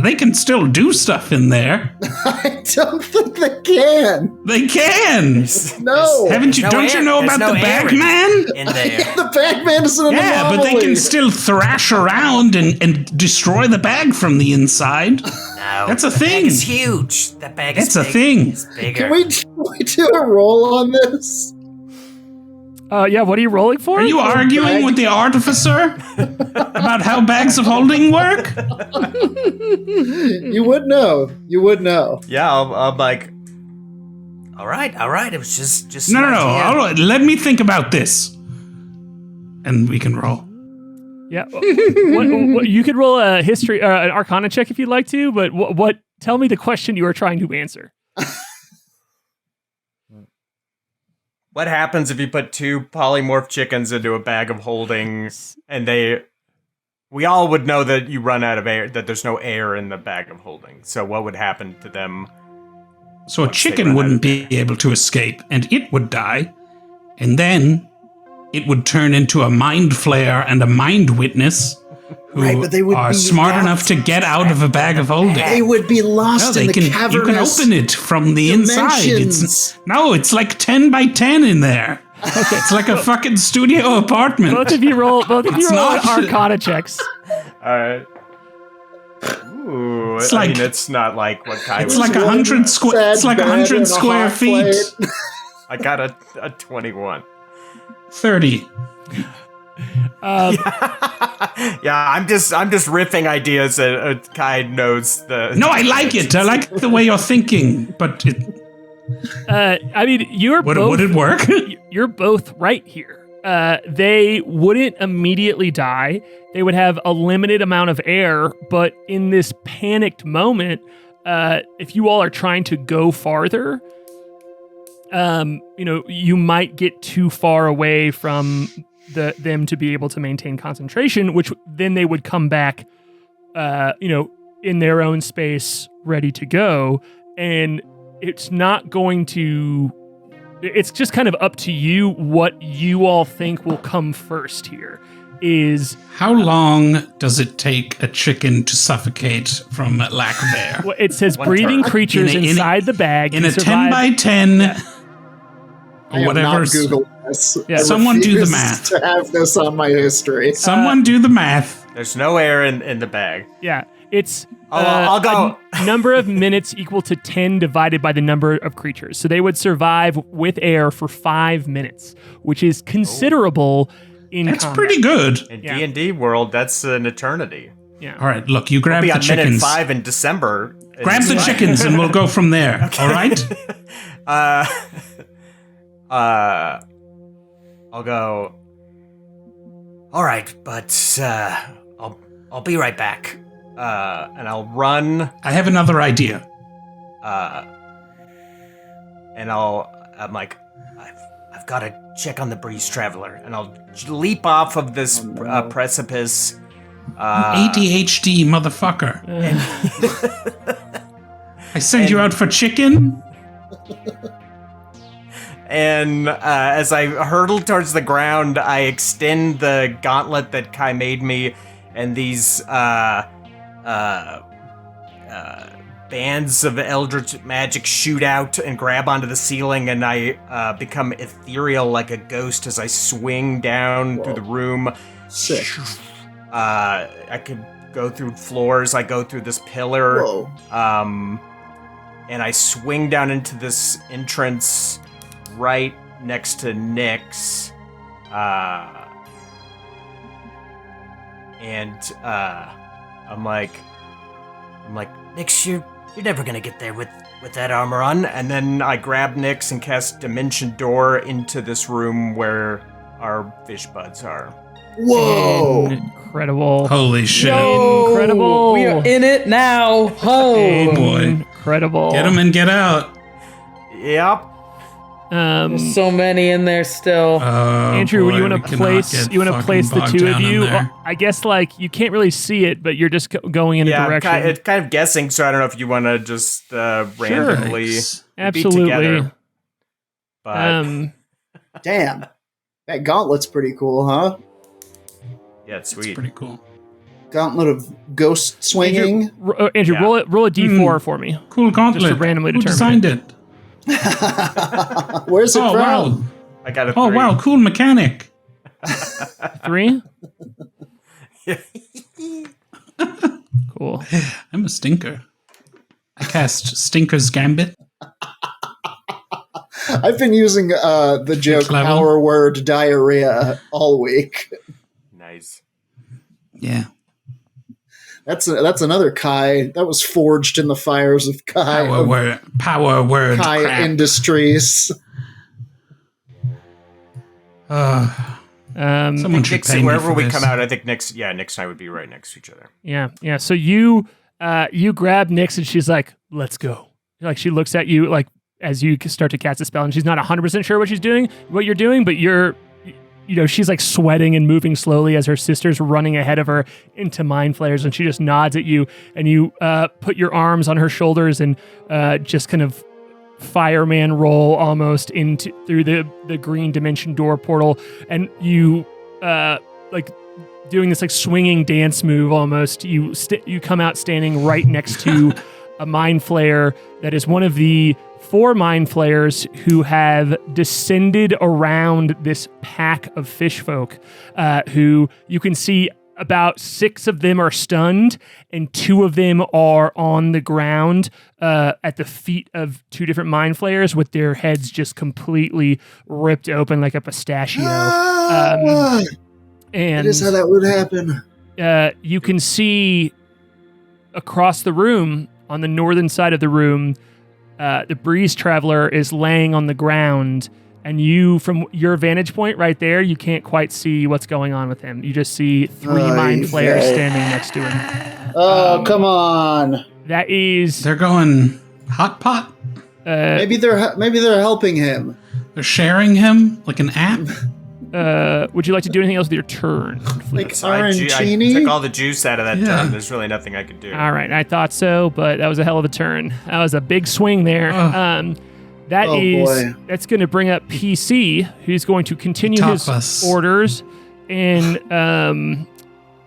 They can still do stuff in there. I don't think they can. They can. No. Haven't you? Don't you know about the Bagman? In there. The Bagman is an anomaly. Yeah, but they can still thrash around and destroy the bag from the inside. No, that's a the thing. Bag is huge. That bag is It's a thing. It's bigger. Can we do a roll on this? Yeah, what are you rolling for? Are you arguing with the Artificer about how bags of holding work? You would know. You would know. Yeah, I'm like, all right. It was just. No. All right, let me think about this, and we can roll. Yeah, what, you could roll a history, an Arcana check if you'd like to. But what? Tell me the question you are trying to answer. What happens if you put 2 polymorph chickens into a bag of holding, and we all would know that you run out of air, that there's no air in the bag of holding. So what would happen to them? So a chicken wouldn't be able to escape, and it would die, and then it would turn into a mind flayer and a mind witness who but they would are be smart enough to get out of a bag of holding. They would be lost in the cavernous You can open it from the inside. It's like 10 by 10 in there. Okay. It's like a fucking studio apartment. Both of you roll Arcana checks. All right. Ooh, it's not like what K.A.I. It's like 100 square. It's like 100 square feet. I got a 21. 30. Yeah, I'm just riffing ideas that K.A.I. knows the. No, I like it. I like the way you're thinking, but I mean, would it work? You're both right here. They wouldn't immediately die. They would have a limited amount of air, but in this panicked moment, if you all are trying to go farther, you might get too far away from them to be able to maintain concentration, which then they would come back, in their own space, ready to go. And it's not going to. It's just kind of up to you what you all think will come first here. How long does it take a chicken to suffocate from lack of air? Well, it says breathing creatures inside the bag in a 10 by 10 or whatever. Google this. Yeah. Someone do the math. To have this on my history. Someone do the math. There's no air in the bag. Yeah, it's I'll go. Number of minutes equal to 10 divided by the number of creatures. So they would survive with air for 5 minutes, which is considerable. That's combat. Pretty good. In D&D world, that's an eternity. Yeah. All right, look, you grab We'll the be on chickens. minute 5 in December. Grab the chickens and we'll go from there. Okay. All right? I'll go. All right, but I'll be right back. And I'll run. I have another idea. And I'm like, I've got to check on the Breeze Traveler, and I'll leap off of this precipice. ADHD motherfucker. I send you out for chicken? And as I hurtle towards the ground, I extend the gauntlet that K.A.I. made me, and these bands of eldritch magic shoot out and grab onto the ceiling, and I become ethereal like a ghost as I swing down through the room. Sick. I could go through floors. I go through this pillar. Whoa. And I swing down into this entrance right next to Nyx. I'm like, Nyx, you're never gonna get there with that armor on. And then I grab Nyx and cast Dimension Door into this room where our fish buds are. Whoa! Incredible. Holy shit. Incredible. We are in it now. Oh boy. Incredible. Get them and get out. Yep. There's so many in there still. Andrew, boy, you we want to cannot place? get You want to fucking place the bogged two of down in you? there. I guess like you can't really see it, but you're just going in a Yeah, direction. it's kind of guessing, so I don't know if you want to just randomly Thanks. be Absolutely. together. But Damn. That gauntlet's pretty cool, huh? yeah, it's sweet. Pretty cool. Gauntlet of ghost swinging. Andrew, Yeah. roll a d4 for me. Cool gauntlet. Just to randomly Who determine designed it? Where's it Oh, from? wow. I got a 3. Oh, wow. Cool mechanic. 3. Cool. I'm a stinker. I cast Stinker's Gambit. I've been using the joke clever. power word diarrhea all week. Nice. Yeah. That's another K.A.I. that was forged in the fires of K.A.I. of Power word. K.A.I. crap. Industries. Someone should Nick's, pay me wherever for we this. come out, I think Nick's and I would be right next to each other. Yeah. So you grab Nyx and she's like, "Let's go." Like she looks at you like as you start to cast a spell, and she's not 100% sure what you're doing, but she's like sweating and moving slowly as her sister's running ahead of her into mind flayers, and she just nods at you, and you put your arms on her shoulders and just kind of fireman roll almost through the green dimension door portal, and you like doing this like swinging dance move almost. You come out standing right next to a mind flayer that is one of the 4 mind flayers who have descended around this pack of fish folk, who you can see about 6 of them are stunned and 2 of them are on the ground at the feet of 2 different mind flayers with their heads just completely ripped open like a pistachio. And That is how that would happen. you can see across the room, on the northern side of the room, the Breeze Traveler is laying on the ground, and you, from your vantage point right there, you can't quite see what's going on with him. You just see 3 mind flayers standing next to him. Oh, come on. That is... They're going hot pot. Maybe they're helping him. They're sharing him like an app. would you like to do anything else with your turn? Like So I arancini? took all the juice out of that Yeah. turn. There's really nothing I could do. All right, I thought so, but that was a hell of a turn. That was a big swing there. Oh. boy. That's going to bring up PC, who's going to continue Top his us. orders and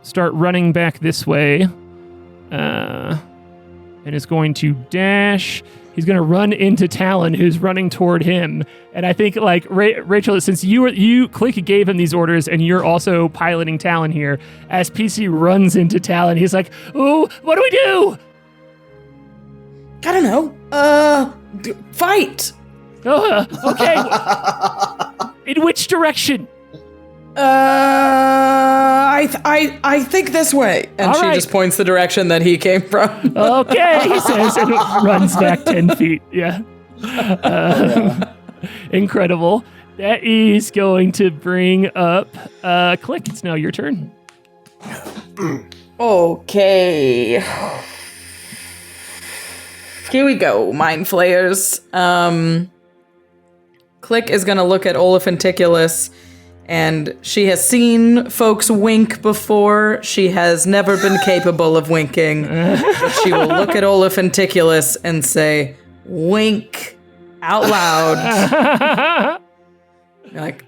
start running back this way, and is going to dash. He's going to run into Talon, who's running toward him. And I think, like, Rachel, since you Klik gave him these orders, and you're also piloting Talon here, as PC runs into Talon, he's like, "Oh, what do we do?" I don't know. Fight. Okay. In which direction? I think this way. And All she right. just points the direction that he came from. Okay, he says, and runs back 10 feet. Yeah. Incredible. That is going to bring up Klik. It's now your turn. Okay. Here we go, mind flayers. Klik is going to look at Oliphanticulus, and she has seen folks wink before. She has never been capable of winking. But she will look at Oliphanticulus and say, "Wink," out loud. Like,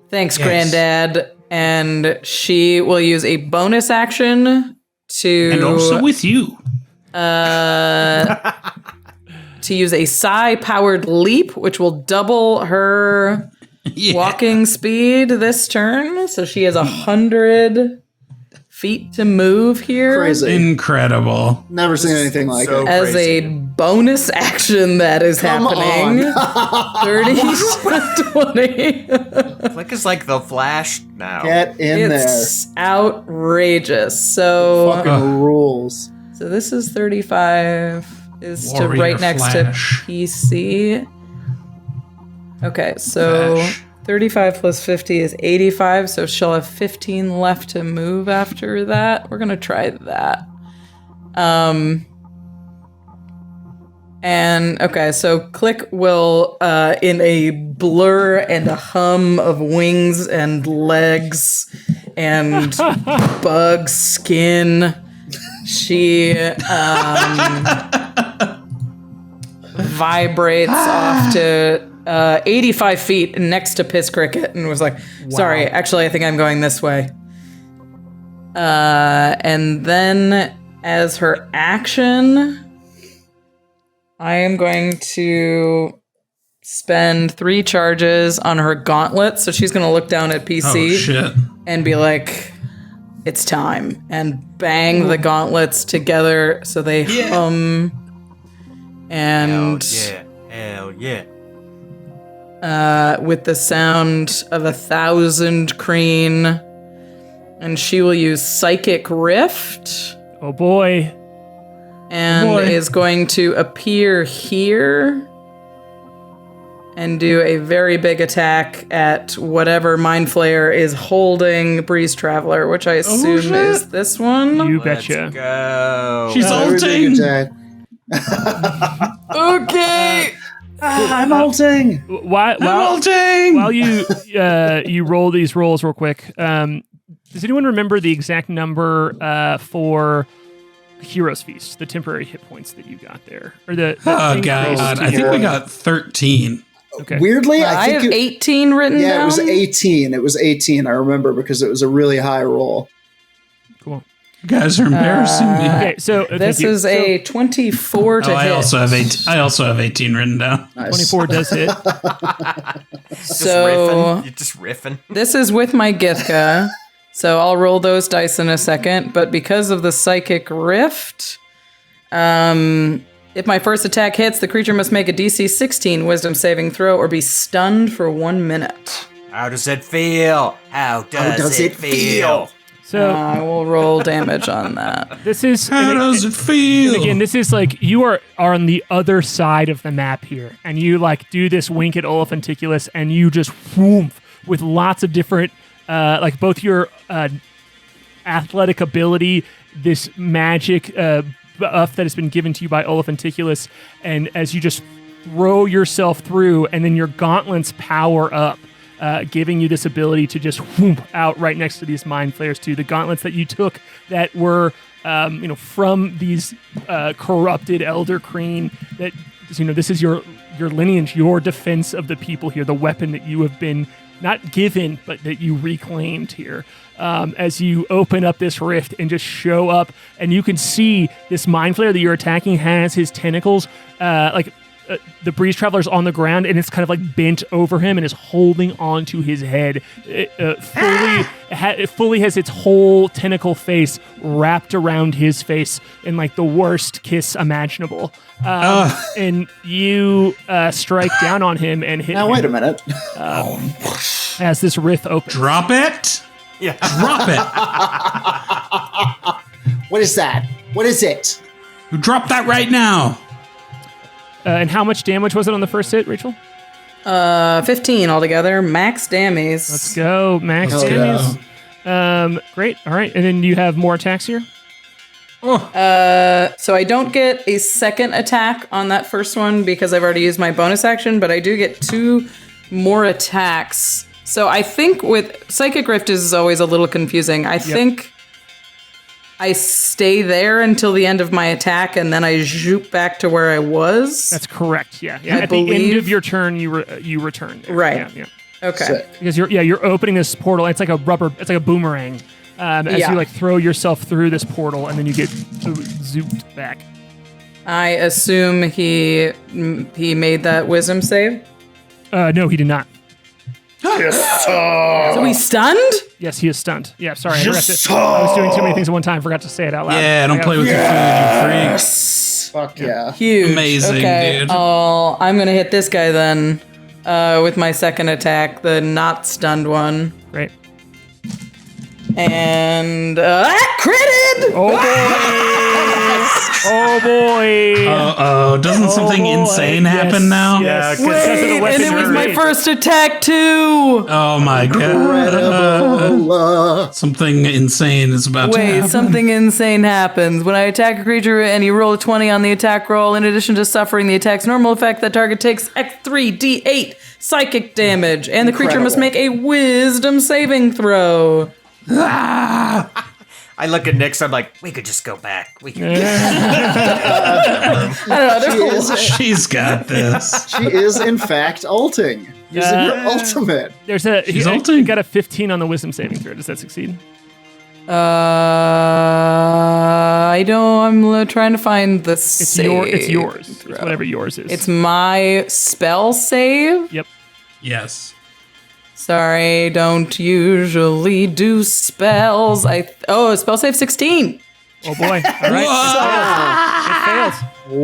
"Thanks, Yes. Granddad." And she will use a bonus action to... And also with you. to use a Psi-powered leap, which will double her Yeah. walking speed this turn. So she has 100 feet to move here. Crazy. Incredible. Never seen anything like so it. As crazy. a bonus action that is Come happening. 30 to 20. Klik is like the Flash now. Get in It's outrageous. So, there. Fucking rules. so this is 35 is to Warrior right next Flash. to PC. Okay, so Flash. 35 plus 50 is 85, so she'll have 15 left to move after that. We're gonna try that. And okay, so Klik will, in a blur and a hum of wings and legs and bug skin, she vibrates off to 85 feet next to Piss Cricket and was like, sorry, actually, I think I'm going this way. And then as her action, I am going to spend 3 charges on her gauntlet. So she's going to look down at PC and be like, it's time. And bang the gauntlets together so they hum. And Hell yeah. With the sound of 1,000 Kreen. And she will use Psychic Rift. Oh boy. And is going to appear here and do a very big attack at whatever Mind Flayer is holding Breeze Traveler, which I assume is this one. You betcha. Let's go. She's ulting. Okay. I'm ulting. While you roll these rolls real quick, does anyone remember the exact number for Hero's Feast, the temporary hit points that you got there? Or oh god, I think we got 13. Okay. Weirdly, I have 18 written down. Yeah, it was 18. It was 18, I remember, because it was a really high roll. Cool. You guys are embarrassing me. Okay, so this is a 24 to hit. I also have 18 written down. Nice. 24 does hit. So You're just riffing. this is with my Githka. So I'll roll those dice in a second, but because of the Psychic Rift, if my first attack hits, the creature must make a DC 16 Wisdom saving throw or be stunned for 1 minute. How does it feel? How does it feel? So I will roll damage on that. this is How does it feel? And again, this is like you are on the other side of the map here, and you like do this wink at Olophanticulus, and you just whoomp with lots of different, like both your athletic ability, this magic buff that has been given to you by Olophanticulus, and as you just throw yourself through, and then your gauntlets power up. Giving you this ability to just whoop out right next to these Mind Flayers too. The gauntlets that you took that were, from these corrupted Elder Kreen. That this is your lineage, your defense of the people here, the weapon that you have been not given, but that you reclaimed here. As you open up this rift and just show up, and you can see this Mind Flayer that you're attacking has his tentacles, the Breeze Traveler's on the ground, and it's kind of like bent over him and is holding onto his head. It fully has its whole tentacle face wrapped around his face in like the worst kiss imaginable. And you strike down on him and hit him. Now, wait a minute. As this rift opens. Drop it. Yeah. Drop it. What is that? What is it? Drop that right now. And how much damage was it on the first hit, Rachel? 15 altogether. Max damage. Let's go, max Let's damage. Great. All right. And then you have more attacks here? So I don't get a second attack on that first one because I've already used my bonus action, but I do get 2 more attacks. So I think with Psychic Rift is always a little confusing. I think I stay there until the end of my attack, and then I zoop back to where I was. That's correct. Yeah. I At believe. the end of your turn, you return. There. Right. Yeah. Okay. Sick. Because you're opening this portal. It's like a boomerang. As you like throw yourself through this portal, and then you get zooped back. I assume he made that wisdom save. No, he did not. So he's stunned? Yes, he is stunned. Yeah, sorry. I was doing too many things at one time. Forgot to say it out loud. Yeah, don't play with your food, you freak. Fuck yeah. Huge. Amazing, okay. dude. I'm gonna hit this guy then with my second attack, the not stunned one. Right. And critted! Oh, Oh boy. Uh-oh, doesn't something insane happen now? Yeah, because Wait, and it was my first attack too. Oh my god. Incredible. Something insane is about to Wait, happen. something insane happens. When I attack a creature and you roll a 20 on the attack roll, in addition to suffering the attack's normal effect, that target takes X3d8 psychic damage, and the creature must make a wisdom saving throw. I look at Nyx, I'm like, we could just go back. We could. I don't know. She's got this. She is, in fact, ulting. Using her ultimate. There's a She's he ulting. got a 15 on the wisdom saving throw. Does that succeed? I don't. I'm trying to find the It's save. It's yours. It's whatever yours is. It's my spell save. Yep. Yes. Sorry, don't usually do spells. Spell save 16. Oh boy. All right. It fails.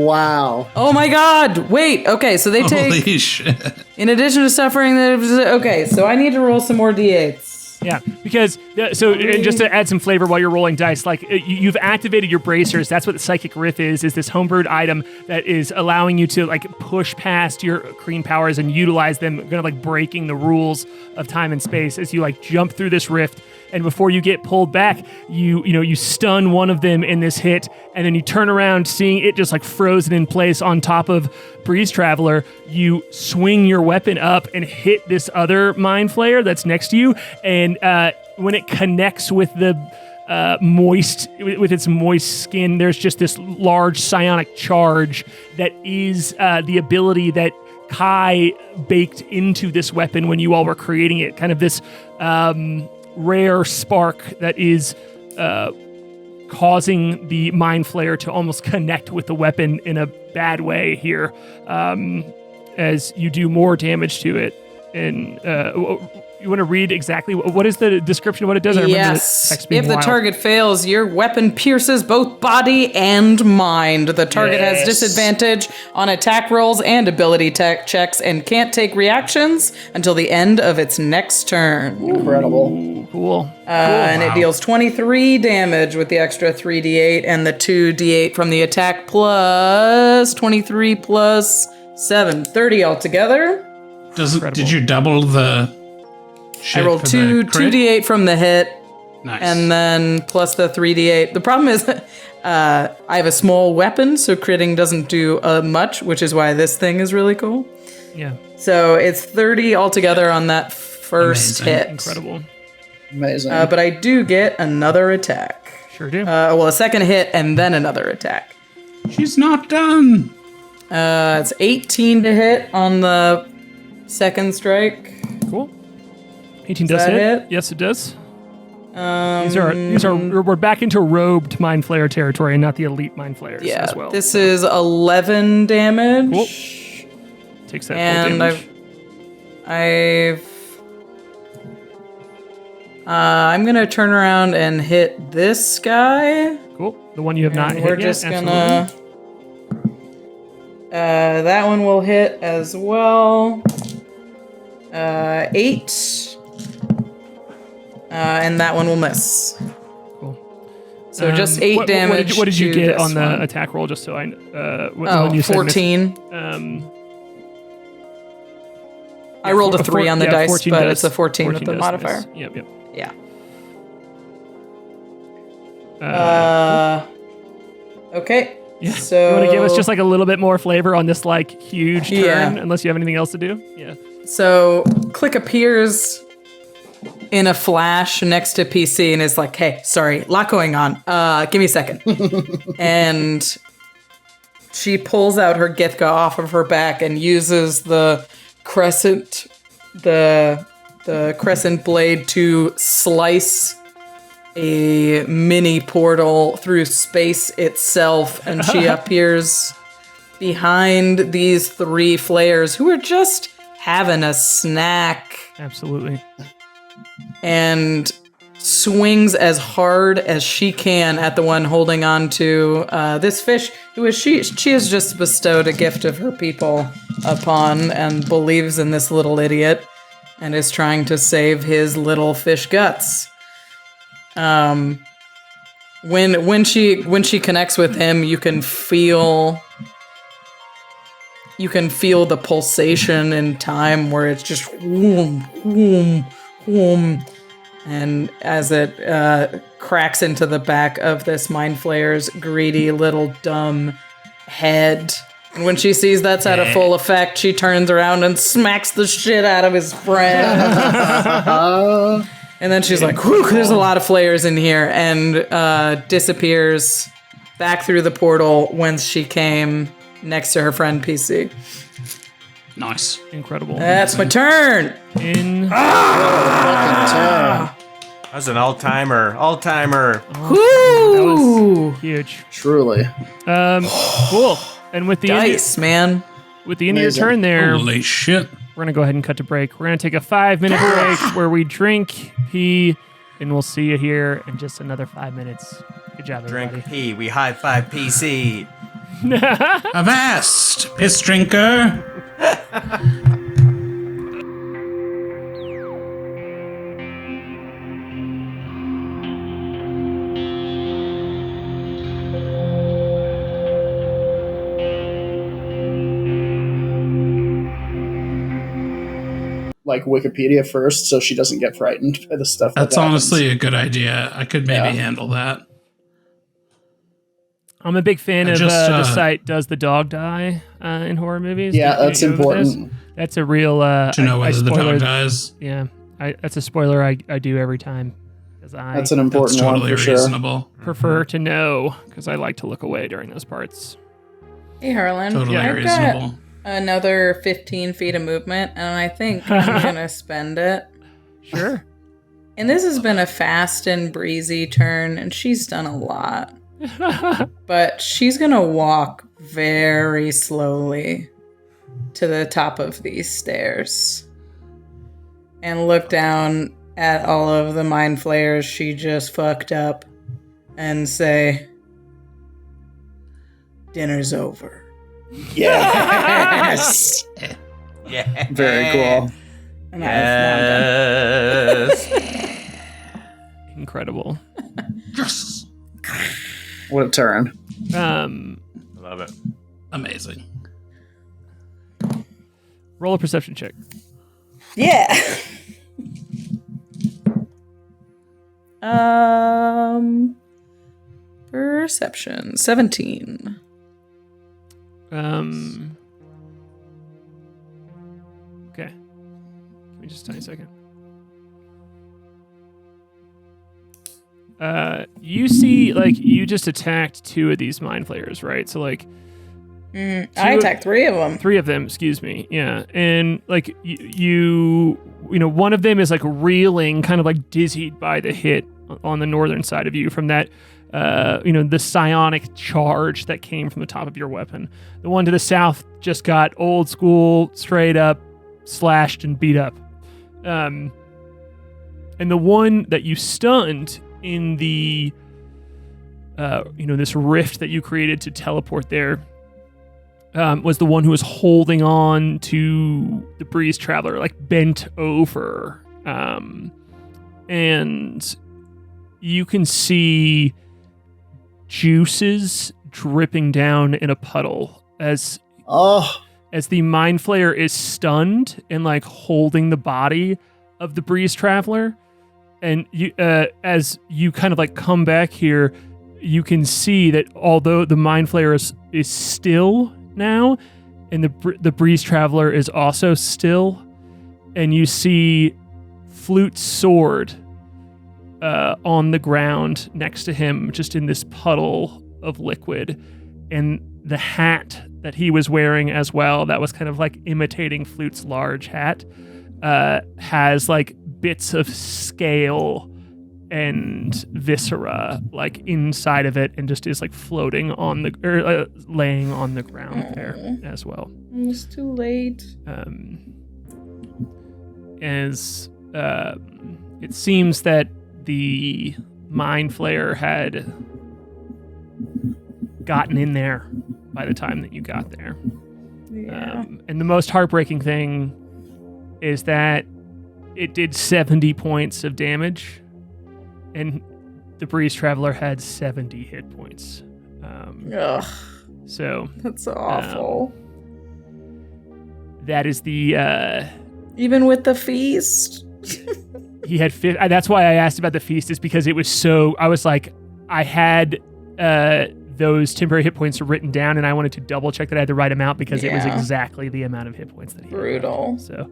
Wow. Oh my god. Wait. Okay, so they take, Holy shit. in addition to suffering, okay, so I need to roll some more d8s. Yeah, because and just to add some flavor while you're rolling dice, like you've activated your bracers. That's what the psychic riff is this homebrewed item that is allowing you to like push past your Kreen powers and utilize them, kind of like breaking the rules of time and space as you like jump through this rift. And before you get pulled back, you stun one of them in this hit, and then you turn around, seeing it just like frozen in place on top of Breeze Traveler. You swing your weapon up and hit this other Mind Flayer that's next to you, and when it connects with the with its moist skin, there's just this large psionic charge that is the ability that K.A.I baked into this weapon when you all were creating it. Kind of this rare spark that is causing the Mind Flayer to almost connect with the weapon in a bad way here, as you do more damage to it. And you want to read exactly what is the description of what it does? I remember Yes. the text being If the wild. target fails, your weapon pierces both body and mind. The target has disadvantage on attack rolls and ability checks and can't take reactions until the end of its next turn. Incredible. Cool. And it deals 23 damage with the extra 3d8 and the 2d8 from the attack plus 23 plus 7. 30 altogether. Did you double the shit I rolled for the crit? 2d8 from the hit. Nice. And then plus the 3d8. The problem is I have a small weapon, so critting doesn't do much, which is why this thing is really cool. Yeah. So it's 30 altogether on that first Amazing. hit. Incredible. Amazing. But I do get another attack. Sure do. A second hit and then another attack. She's not done. It's 18 to hit on the second strike. Cool. 18 does that hit. it? Yes, it does. These are we're back into robed Mind Flayer territory and not the elite Mind Flayers Yeah, as well. this is 11 damage. Cool. Takes that full And damage. I'm gonna turn around and hit this guy. Cool. The one you have not And hit we're yet. just Absolutely. gonna. That one will hit as well. 8. And that one will miss. Cool. So just 8 damage. What did you to get this on the one. attack roll? Just so I what Oh, one you said missed? 14. I rolled a 3 on the dice, 14 but does- it's a 14 with the does modifier. miss. Yep. Yeah. Okay. Yeah. So You want to give us just like a little bit more flavor on this like huge turn, Yeah. unless you have anything else to do? Yeah. So Klik appears in a flash next to PC and is like, "Hey, sorry, lot going on. Give me a second." And she pulls out her Githka off of her back and uses the crescent blade to slice a mini portal through space itself, and she appears behind these 3 flayers who are just having a snack, Absolutely. and swings as hard as she can at the one holding on to this fish, who is she has just bestowed a gift of her people upon and believes in this little idiot and is trying to save his little fish guts. When she connects with him, you can feel the pulsation in time where it's just whoom, whoom, whoom. And as it cracks into the back of this Mind Flayer's greedy little dumb head. And when she sees that's at a full effect, she turns around and smacks the shit out of his friend. And then she's like, whew, there's a lot of flayers in here, and disappears back through the portal whence she came next to her friend PC. Nice. Incredible. That's my turn. Fucking turn. That's an all-timer. All-timer. Woo! Huge. Truly. Cool. And with the Dice, man. with the end of your Amazing. turn there, Holy shit. we're going to go ahead and cut to break. We're going to take a 5-minute break where we drink, pee, and we'll see you here in just another 5 minutes. Good job, everybody. Drink P. We high-five PC. Avast, piss drinker. Like Wikipedia first, so she doesn't get frightened by the stuff. That's that happens. honestly a good idea. I could maybe handle that. I'm a big fan of just, the site Does the Dog Die in horror movies. Yeah, Do you that's know what it is? important. That's a real... To know whether the spoiler- dog dies. Yeah, that's a spoiler I do every time. Because That's an That's important totally one for sure. reasonable. prefer to know, because I like to look away during those parts. Hey, Harlan. Totally I've reasonable. got another 15 feet of movement, and I think I'm going to spend it. Sure. And this has been a fast and breezy turn, and she's done a lot. But she's going to walk very slowly to the top of these stairs and look down at all of the mind flayers she just fucked up and say, "Dinner's over." Yes. Yeah. Very cool. And I was Incredible. Yes. What a turn. Love it. Amazing. Roll a perception check. Yeah. Perception 17. Okay. Give me just a tiny second. You see, like, you just attacked 2 of these mind flayers, right? So, like, I attacked 3 of them. 3 of them, excuse me. Yeah. And like you know, one of them is like reeling, kind of like dizzied by the hit on the northern side of you from that, the psionic charge that came from the top of your weapon. The one to the south just got old school, straight up slashed and beat up. And the one that you stunned in the, this rift that you created to teleport there, was the one who was holding on to the Breeze Traveler, like bent over. And you can see juices dripping down in a puddle as the Mind Flayer is stunned and like holding the body of the Breeze Traveler. And you, as you kind of like come back here, you can see that although the Mind Flayer is still now, and the Breeze Traveler is also still, and you see Flute's sword on the ground next to him, just in this puddle of liquid, and the hat that he was wearing as well, that was kind of like imitating Flute's large hat, has like bits of scale and viscera like inside of it, and just is like floating on the laying on the ground there as well. It's too late. As it seems that the Mind Flayer had gotten in there by the time that you got there. Yeah. And the most heartbreaking thing is that it did 70 points of damage, and the Breeze Traveler had 70 hit points. Ugh, So that's awful. that is the... Even with the feast? he had... That's why I asked about the feast, is because it was so... I was like, I had those temporary hit points written down, and I wanted to double check that I had the right amount because it was Yeah. exactly the amount of hit points that he had. Brutal. So,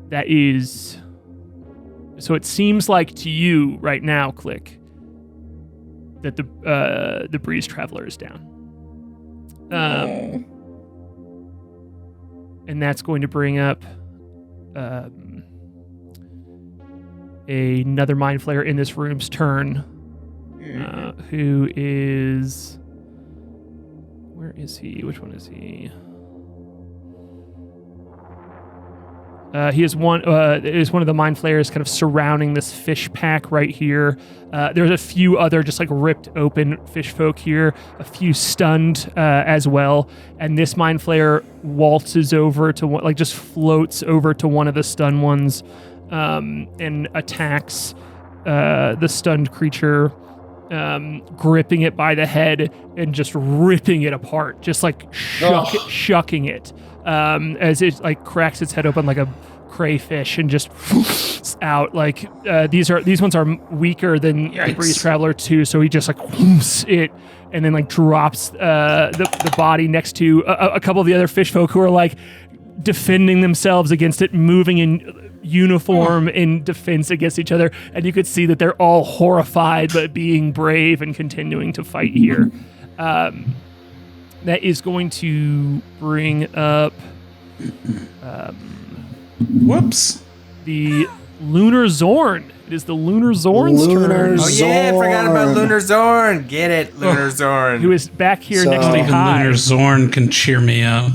that is... So it seems like to you right now, Klik, that the Breeze Traveler is down. And that's going to bring up another Mind Flayer in this room's turn, who is... Where is he? Which one is he? He is one of the Mind Flayers kind of surrounding this fish pack right here. There's a few other just like ripped open fish folk here, a few stunned as well. And this Mind Flayer waltzes over to one, like just floats over to one of the stunned ones and attacks the stunned creature, gripping it by the head and just ripping it apart, just like shucking it. As it like cracks its head open like a crayfish and just out. Like these ones are weaker than the Breeze Traveler too, so he just like it and then like drops the body next to a couple of the other fish folk who are like defending themselves against it, moving in uniform in defense against each other, and you could see that they're all horrified but being brave and continuing to fight here. That is going to bring up Whoops. the Lunar Zorn. It is the Lunar Zorn's turn. Oh yeah, I forgot about Lunar Zorn. Get it, Lunar Zorn. Who is back here So- next to Even K.A.I. Lunar Zorn can cheer me up.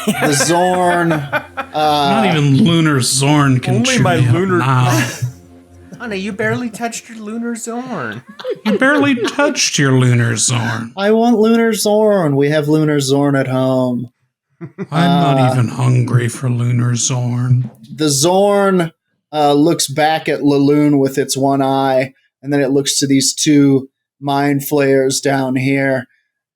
The Zorn. Not even Lunar Zorn can Only cheer my me lunar- up now. Honey, you barely touched your Lunar Zorn. You barely touched your Lunar Zorn. I want Lunar Zorn. We have Lunar Zorn at home. I'm not even hungry for Lunar Zorn. The Zorn looks back at Laloon with its one eye, and then it looks to these two Mind Flayers down here,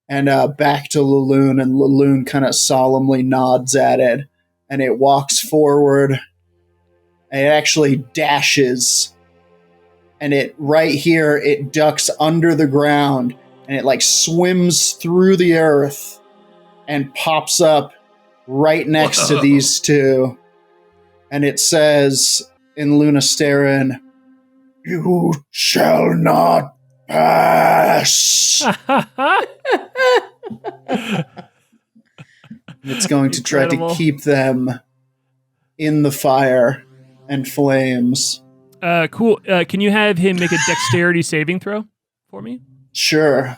and back to Laloon, and Laloon kind of solemnly nods at it, and it walks forward, and it actually dashes, and it right here, it ducks under the ground, and it like swims through the earth, and pops up right next to these two, and it says in Lunasterin, "You shall not pass." It's going to try Incredible. to keep them in the fire and flames. Cool. Can you have him make a dexterity saving throw for me? Sure.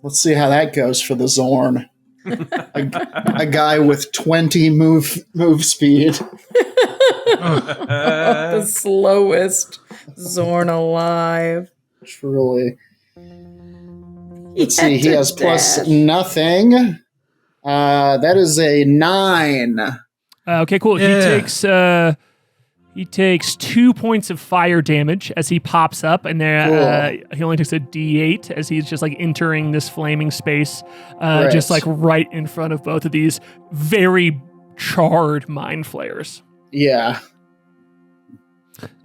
Let's see how that goes for the Zorn. A guy with 20 move speed. The slowest Zorn alive. Truly. Let's see, he to has plus dash. nothing. That is a 9. Okay, cool. Yeah. He takes 2 points of fire damage as he pops up, and there he only takes a D8 as he's just like entering this flaming space, just like right in front of both of these very charred Mind Flayers. Yeah.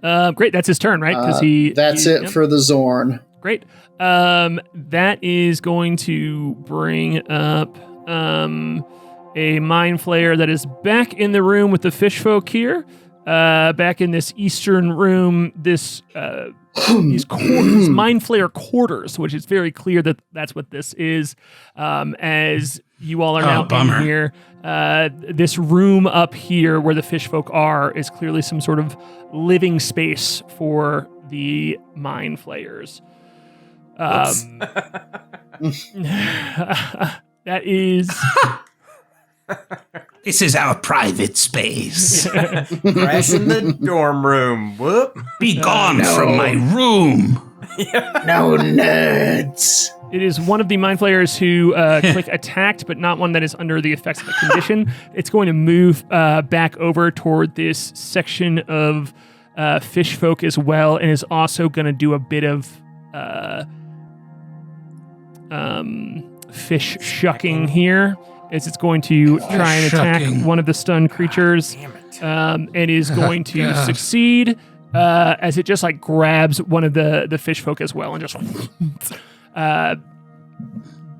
Great, that's his turn, right? Because That's it yep. for the Zorn. Great. That is going to bring up a Mind Flayer that is back in the room with the fish folk here. Back in this eastern room, these quarters, Mind Flayer quarters, which is very clear that that's what this is. As you all are now in here, this room up here where the fish folk are is clearly some sort of living space for the Mind Flayers. That is... This is our private space. Crash in the dorm room. Whoop. Be gone from my room. No nerds. It is one of the Mind Flayers who Klik attacked, but not one that is under the effects of the condition. It's going to move back over toward this section of fish folk as well, and is also going to do a bit of fish shucking here, as it's going to try and attack one of the stunned creatures, and is going to succeed as it just like grabs one of the fish folk as well, and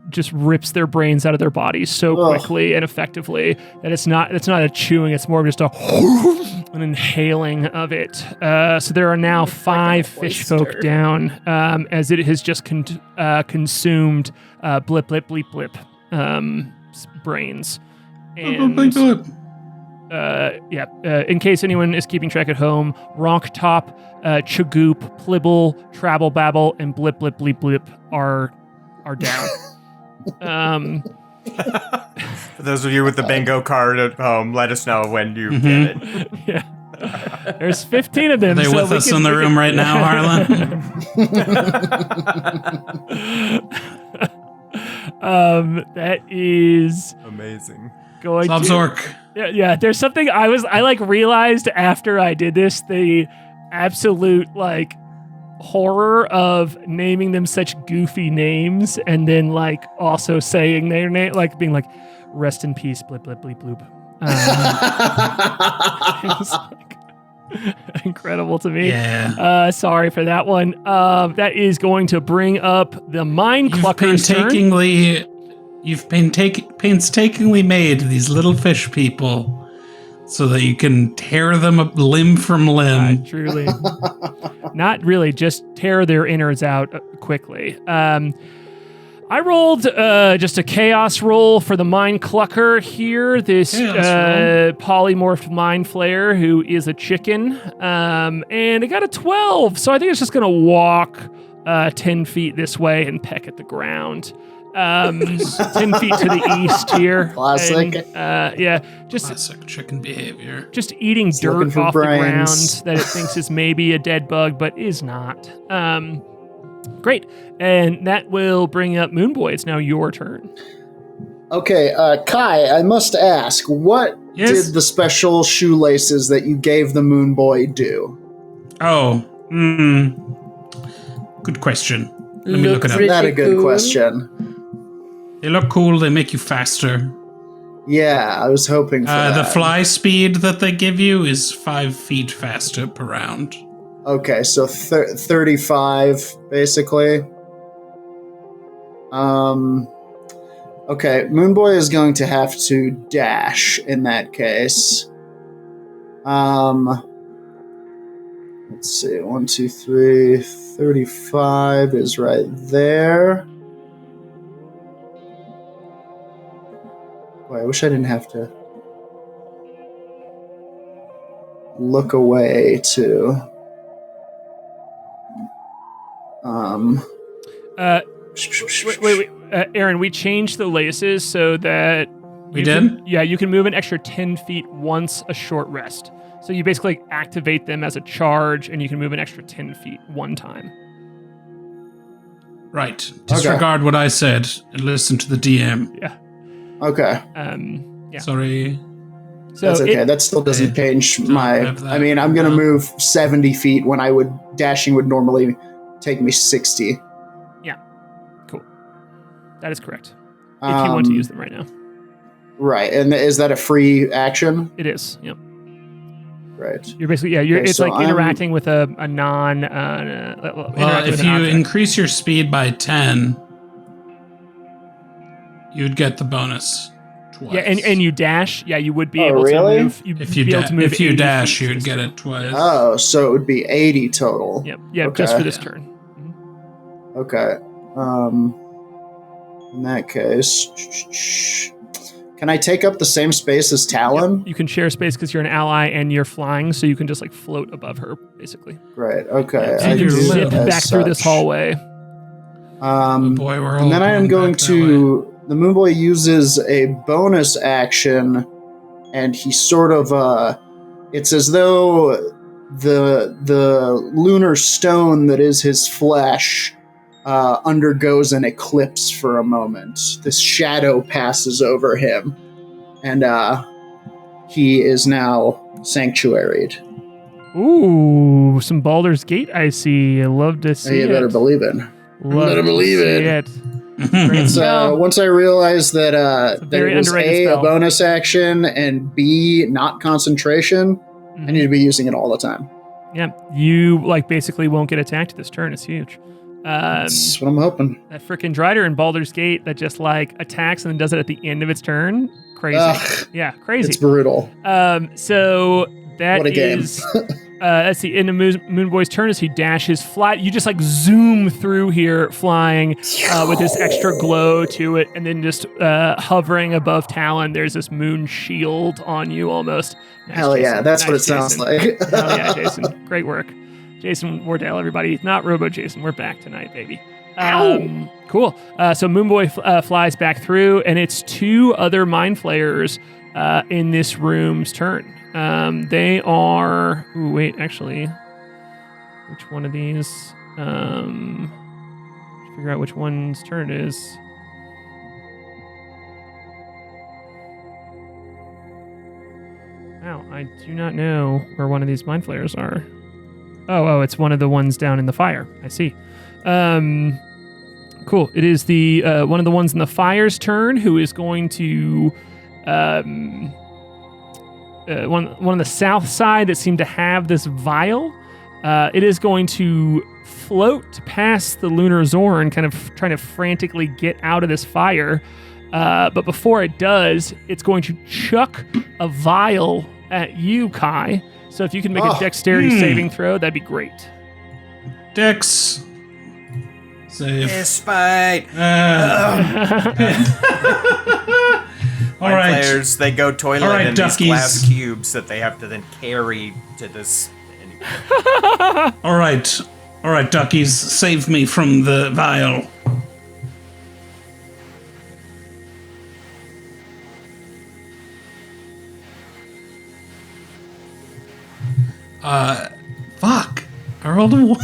just rips their brains out of their bodies so quickly and effectively that it's not a chewing, it's more of just an inhaling of it. So there are now 5 fish folk down, as it has just consumed blip blip bleep blip brains. And in case anyone is keeping track at home, Ronk Top, Chagoop, Plibble, Trabble Babble, and Blip Blip Bleep Blip are down. For those of you with the bingo card at home, let us know when you get it. Yeah. There's 15 of them. Are they with us in the room right now, Harlan? That is amazing. Going Zork. Yeah, there's something I like realized after I did this, the absolute like horror of naming them such goofy names and then like also saying their name, like being like rest in peace blip blip bleep bloop. It's like incredible to me. Yeah. Sorry for that one. That is going to bring up the Mind Clucker's turn. You've painstakingly made these little fish people so that you can tear them up limb from limb. Truly. Not really, just tear their innards out quickly. I rolled just a chaos roll for the Mind Clucker here. This polymorphed Mind Flayer who is a chicken. And it got a 12, so I think it's just going to walk 10 feet this way and peck at the ground. 10 feet to the east here. Classic. And, classic chicken behavior. Just eating dirt off the ground that it thinks is maybe a dead bug, but is not. Great. And that will bring up Moonboy. It's now your turn. Okay, Kai, I must ask, what did the special shoelaces that you gave the Moonboy do? Good question. Let me look it up. Not a good question. They look cool. They make you faster. Yeah, I was hoping for that. The fly speed that they give you is 5 feet faster per round. Okay, so 35, basically. Okay, Moonboy is going to have to dash in that case. Let's see, 1, 2, 3, 35 is right there. Boy, I wish I didn't have to look away to... Wait. Aaron, we changed the laces so that... We did? You can move an extra 10 feet once a short rest. So you basically activate them as a charge, and you can move an extra 10 feet one time. Right. Disregard what I said and listen to the DM. Yeah. Okay. Sorry. So that's okay. That still doesn't change my... I mean, I'm going to move 70 feet when dashing would normally take me 60. Yeah. Cool. That is correct. If you want to use them right now. Right. And is that a free action? It is. Yep. Right. You're basically, it's like interacting with a non... well, if you increase your speed by 10, you'd get the bonus twice. Yeah, and you dash, you would be able to move. If you dash, you'd get it twice. Oh, so it would be 80 total. Yep, okay. Just for this turn. Mm-hmm. Okay. In that case... Can I take up the same space as Talon? Yep. You can share space because you're an ally and you're flying, so you can just like float above her, basically. Right. Okay. So you can zip back through this hallway. And then I am going to. The Moonboy uses a bonus action, and he sort of. It's as though the lunar stone that is his flesh undergoes an eclipse for a moment. This shadow passes over him, and he is now sanctuaried. Ooh, some Baldur's Gate I see. I love to see You it. better believe it. Love to see it. It's, once I realized that that very it was underrated a spell. bonus action and B, not concentration, I need to be using it all the time. Yeah, you like basically won't get attacked this turn. It's huge. That's what I'm hoping. That frickin' Windrider in Baldur's Gate that just like attacks and then does it at the end of its turn. Crazy. Ugh, Yeah, crazy. it's brutal. So that What a game. is that's the end of Moonboy's turn as he dashes flat. You just like zoom through here flying with this extra glow to it, and then just hovering above Talon, there's this moon shield on you almost. Nice, Hell yeah, Jason. that's what it Nice, sounds Jason. like. Hell yeah, Jason. Great work. Jason Wardell, everybody. Not Robo Jason. We're back tonight, baby. Cool. So Moonboy flies back through, and it's two other Mind Flayers in this room's turn. They are... Ooh, wait, actually. Which one of these? Figure out which one's turn it is. Wow, I do not know where one of these Mind Flayers are. Oh, it's one of the ones down in the fire. I see. Cool. It is the one of the ones in the fire's turn who is going to one on the south side that seemed to have this vial. It is going to float past the Lunar Zorn, kind of trying to frantically get out of this fire. But before it does, it's going to chuck a vial at you, Kai. So if you can make a dexterity saving throw, that'd be great. Dex. Save. Fist fight. All right. Players, they go toilet All right, in duckies. these glass cubes that they have to then carry to this. All right, duckies, save me from the vial. Fuck. I rolled a one.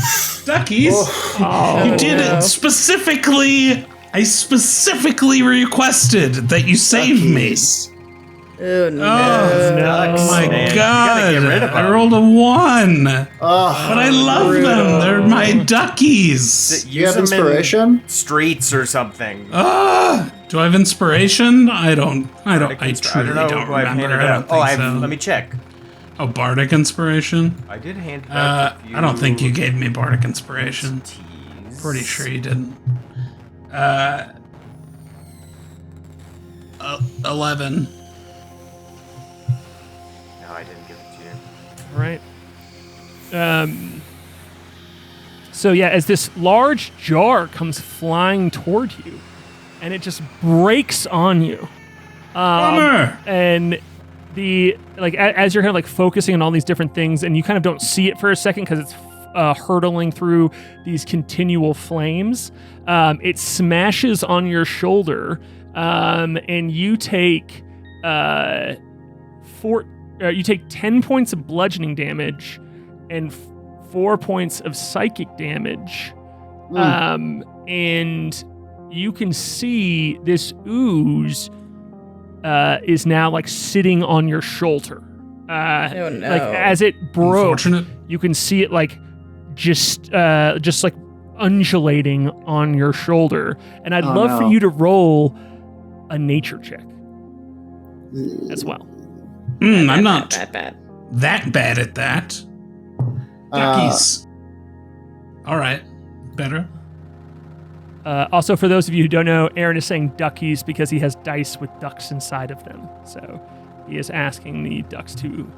Duckies. You did it specifically. I specifically requested that you save me. Oh, no. Oh my Man, you god. gotta get rid of I them. rolled a 1. But Oh, I love them. They're my duckies. you have Use them in inspiration? streets or something. Do I have inspiration? I don't. I don't truly know don't who I've remember. handed I out. don't think so. Let me check. Oh, bardic inspiration. I did hand it out. I don't think you gave me bardic inspiration. Tease. Pretty sure you didn't. 11. No, I didn't give it to you. Right. So yeah, as this large jar comes flying toward you, and it just breaks on you. Bummer. And as you're kind of like focusing on all these different things, and you kind of don't see it for a second because it's hurtling through these continual flames. It smashes on your shoulder, and you take 10 points of bludgeoning damage and 4 points of psychic damage. And you can see this ooze is now like sitting on your shoulder. Oh, no. Like as it broke, Unfortunate. you can see it like just like undulating on your shoulder. And I'd love for no. you to roll a nature check as well. I'm not Bad. that bad at that. Duckies. All right. Better. Also, for those of you who don't know, Aaron is saying duckies because he has dice with ducks inside of them. So he is asking the ducks to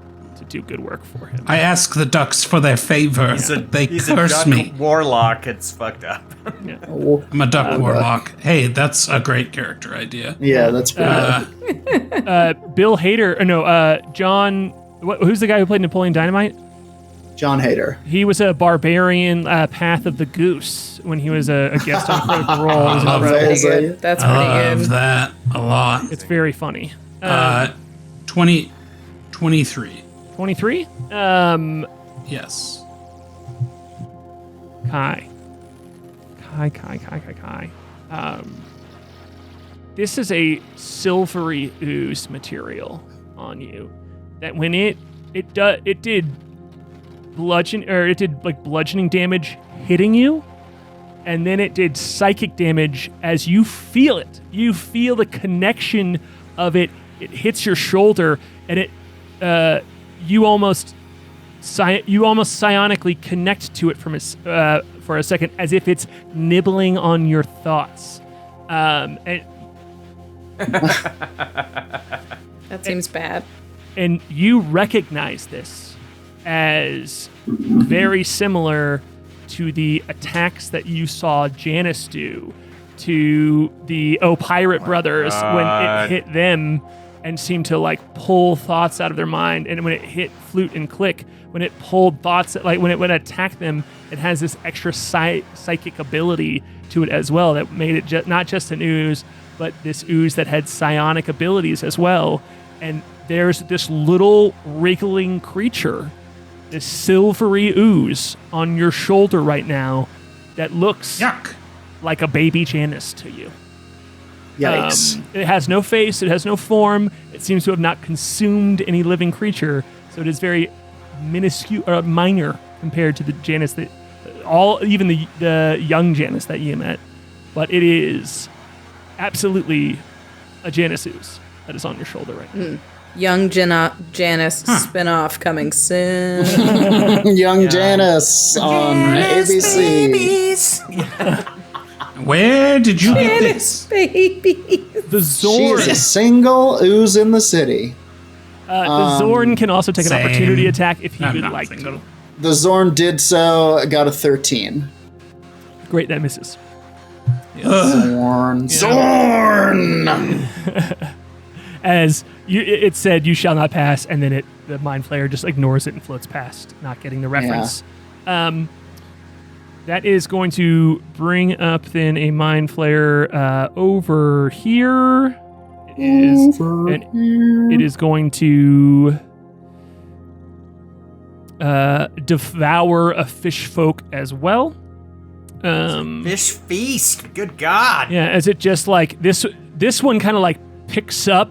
do good work for him. I ask the ducks for their favor. They He's curse a duck me. warlock. It's fucked up. I'm a duck warlock. Hey, that's a great character idea. Yeah, that's pretty Bill Hader, John. Who's the guy who played Napoleon Dynamite? John Hader. He was a barbarian, Path of the Goose, when he was a guest on Critical Role. It was love incredible. Is that Pretty you? good. That's I pretty love good. that a lot. It's very funny. 23. 23? Yes. Kai. This is a silvery ooze material on you that when it did bludgeoning damage hitting you, and then it did psychic damage as you feel it. You feel the connection of it. It hits your shoulder, and it you almost psionically connect to it for a second, as if it's nibbling on your thoughts. That seems bad. And you recognize this as very similar to the attacks that you saw Janice do to the Pirate Brothers when it hit them and seemed to like pull thoughts out of their mind. And when it hit Flute and Klik, when it pulled thoughts, like when it attacked them, it has this extra psychic ability to it as well that made it not just an ooze, but this ooze that had psionic abilities as well. And there's this little wriggling creature, this silvery ooze on your shoulder right now that looks like a baby Janice to you. Yikes. It has no face, it has no form, it seems to have not consumed any living creature, so it is very minuscule or minor compared to the Janice that even the young Janice that you met. But it is absolutely a Janice ooze that is on your shoulder right now. Young Janice spinoff coming soon. Young Janice on ABC. Where did you get this? Baby. The Zorn. She's a single ooze in the city. The Zorn can also take an same. opportunity attack if he I'm would not like single. to. The Zorn did so, got a 13. Great, that misses. Zorn. As it said, you shall not pass, and then the Mind Flayer just ignores it and floats past, not getting the reference. That is going to bring up then a Mind Flayer over here. It is going to devour a fish folk as well. Fish feast. Good God. Yeah, as it just like this one kind of like picks up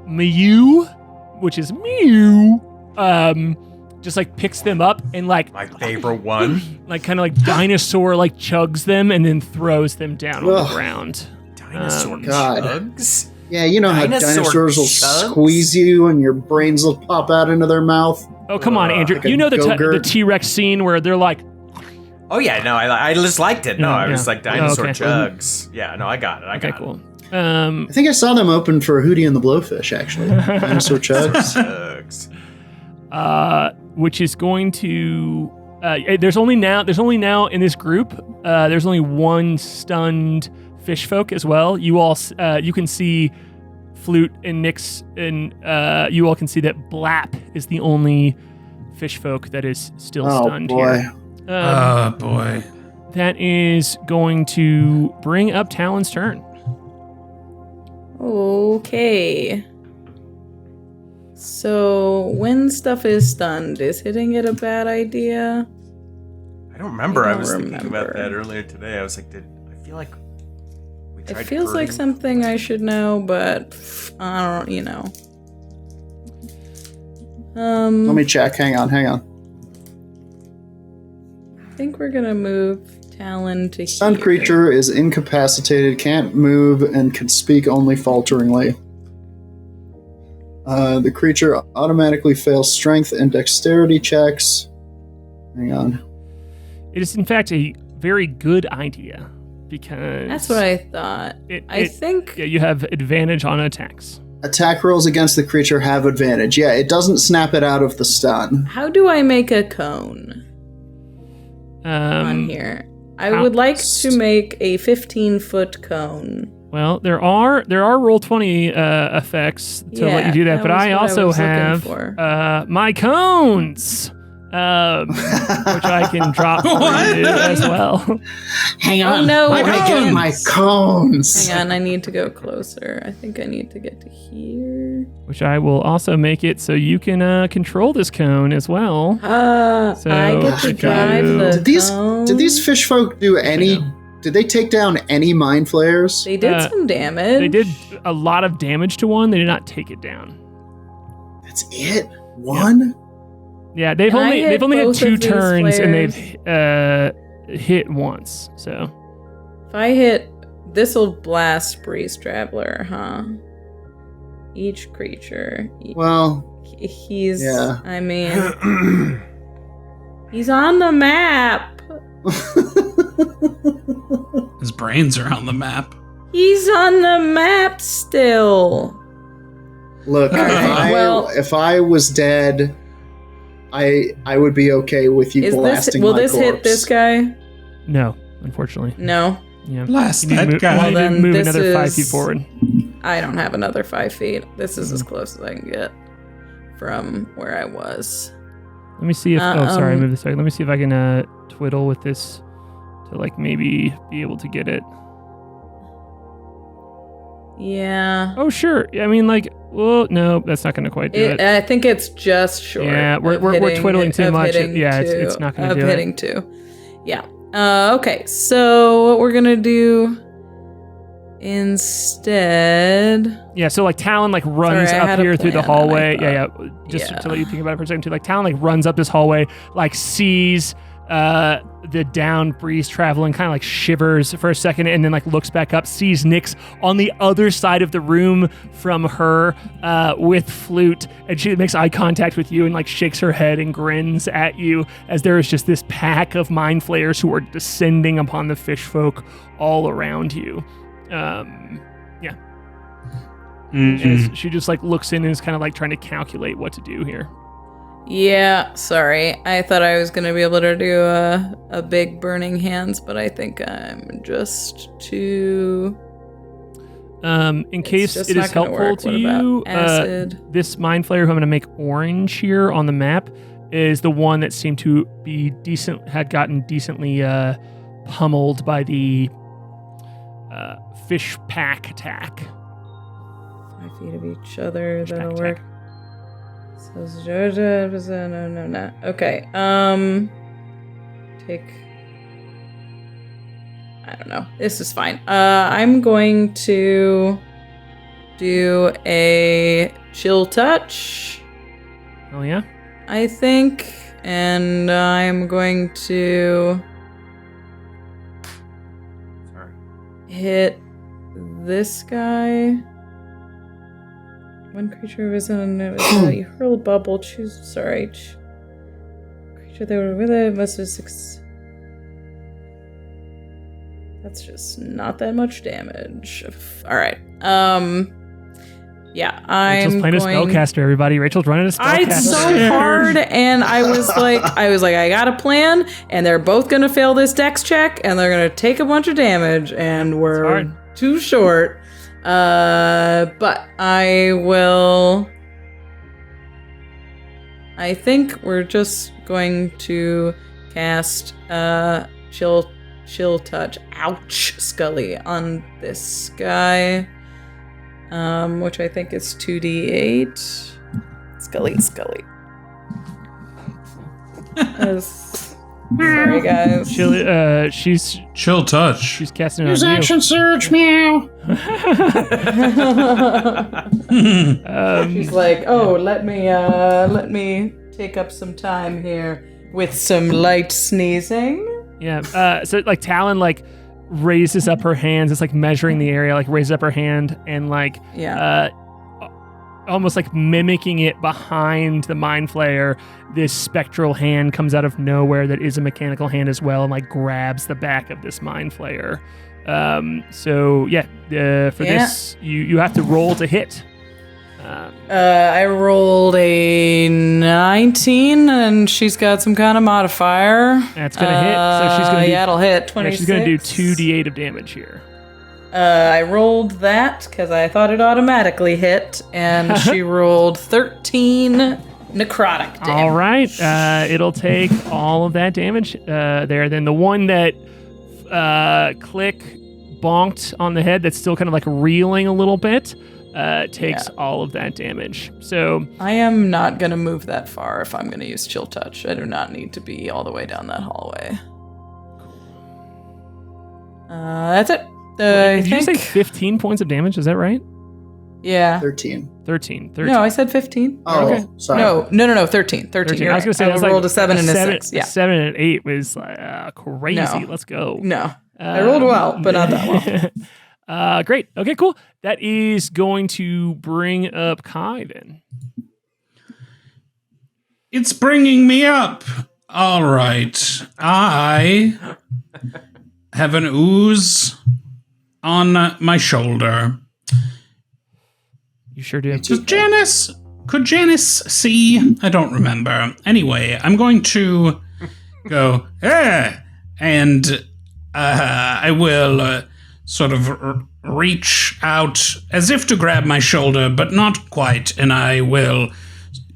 Mew, which is Mew. Just like picks them up and like My favorite one. like kind of like dinosaur like chugs them and then throws them down on the ground. Dinosaur God. chugs? Yeah, you know how Dinosaur dinosaurs will chugs? squeeze you and your brains will pop out into their mouth. Oh, come on, Andrew. Like a You know the Go-Gurt. T-Rex scene where they're like, Oh, yeah, no, I just liked it. No, I was Yeah. like dinosaur Oh, okay. chugs. Yeah, no, I got it. I okay, got cool. I think I saw them open for Hootie and the Blowfish, actually. Dinosaur chugs. it. Chugs. Which is going to there's only now in this group there's only one stunned fish folk as well. You all you can see Flute and Nyx, and you all can see that Blap is the only fish folk that is still stunned boy. here. Oh, boy. That is going to bring up Talon's turn. Okay. So, when stuff is stunned, is hitting it a bad idea? I don't remember. I I don't was thinking about remember. that earlier today. I was like, I feel like we tried It feels like hurting- something I should know, but I don't, Let me check. Hang on. I think we're gonna move Talon to Stunned here. creature is incapacitated, can't move, and can speak only falteringly. The creature automatically fails strength and dexterity checks. Hang on. It is in fact a very good idea because That's what I thought. I think yeah, you have advantage on attacks. Attack rolls against the creature have advantage. Yeah, it doesn't snap it out of the stun. How do I make a cone on here? I would like to make a 15-foot cone. Well, there are Roll20 effects to let you do that, that but was I what I also was looking have for. my cones, which I can drop for you as well. Hang on. Oh, no. I I get my cones. Hang on, I need to go closer. I think I need to get to here. Which I will also make it so you can control this cone as well. So, I get to if drive you- the Did these fish folk do any? Did they take down any mind flayers? They did some damage. They did a lot of damage to one. They did not take it down. That's it. One. Yeah, they've Can I only hit had both 2 of these turns and flares? they've hit once. So If I hit, this'll blast Breeze Traveler, huh? Each creature. Well, He's. yeah. I mean, he's on the map. His brains are on the map. He's on the map still. Look, if I was dead, I would be okay with you blasting will my this corpse. hit this guy? no, unfortunately. No. Yeah. Blast You need to that move, guy. you Well, need to then move this another 5 is- feet forward. I don't have another 5 feet. This is as close as I can get from where I was. Let me see if. Sorry, I moved this. Let me see if I can twiddle with this to like maybe be able to get it. Yeah. Oh sure. I mean like. Well, no, that's not going to quite do it. I think it's just short. Yeah, we're twiddling too much. Yeah, it's not going to do it. Of hitting 2. Yeah. Okay, so what we're going to do instead... Yeah, so like Talon like runs Sorry, I up had a here through the plan, hallway. and I Yeah. Just to let you think about it for a second too. Like Talon like runs up this hallway, like sees the down Breeze traveling, kind of like shivers for a second, and then like looks back up, sees Nyx on the other side of the room from her with Flute, and she makes eye contact with you and like shakes her head and grins at you as there is just this pack of mind flayers who are descending upon the fish folk all around you. Yeah. Mhm. As she just like looks in and is kind of like trying to calculate what to do here. Yeah, sorry. I thought I was going to be able to do a big burning hands, but I think I'm just too... In case just it not is gonna helpful work. to What about you, acid? this mind flayer who I'm going to make orange here on the map is the one that seemed to be had gotten decently pummeled by the fish pack attack. 5 feet of each other, Fish that'll pack work. attack. So Georgia, no. Okay, take... I don't know. This is fine. I'm going to do a chill touch, Oh yeah? I think, and I'm going to hit this guy. One creature was in you hurl a bubble. Choose. Sorry. Creature that were with it must have 6. That's just not that much damage. All right. Yeah, Rachel's I'm playing going... a spellcaster, everybody. Rachel's running a spellcaster. It's so hard, and I was like, I got a plan, and they're both gonna fail this dex check, and they're gonna take a bunch of damage, and we're too short. But I will. I think we're just going to cast chill touch. Ouch, Scully on this guy. Which I think is 2d8. Scully. Sorry, guys. She's Chill touch. she's casting it Use on you. action surge, meow. She's like, oh, let me take up some time here with some light sneezing. Yeah. So like Talon like raises up her hands. It's like measuring the area. Like raises up her hand and like almost like mimicking it behind the mind flayer. This spectral hand comes out of nowhere that is a mechanical hand as well, and like grabs the back of this mind flayer. This you have to roll to hit. I rolled a 19, and she's got some kind of modifier. That's gonna hit. So she's gonna do, it'll hit 26. she's gonna do 2d8 of damage here. I rolled that because I thought it automatically hit, and she rolled 13 necrotic damage. All right, it'll take all of that damage there. Then the one that Klik bonked on the head, that's still kind of like reeling a little bit, takes all of that damage. So I am not going to move that far if I'm going to use chill touch. I do not need to be all the way down that hallway. That's it. did you say 15 points of damage? Is that right? Yeah. 13. 13. No, I said 15. Oh, Okay. sorry. No, 13. 13. I was going to say, I rolled a 7 and a 7, 6. Yeah. 7 and 8 was crazy. No. Let's go. No. I rolled well, but not that well. Great. Okay, cool. That is going to bring up K.A.I then. It's bringing me up. All right. I have an ooze on my shoulder. You sure do. Could Janice see? I don't remember. Anyway, I'm going to go, and I will sort of reach out as if to grab my shoulder, but not quite, and I will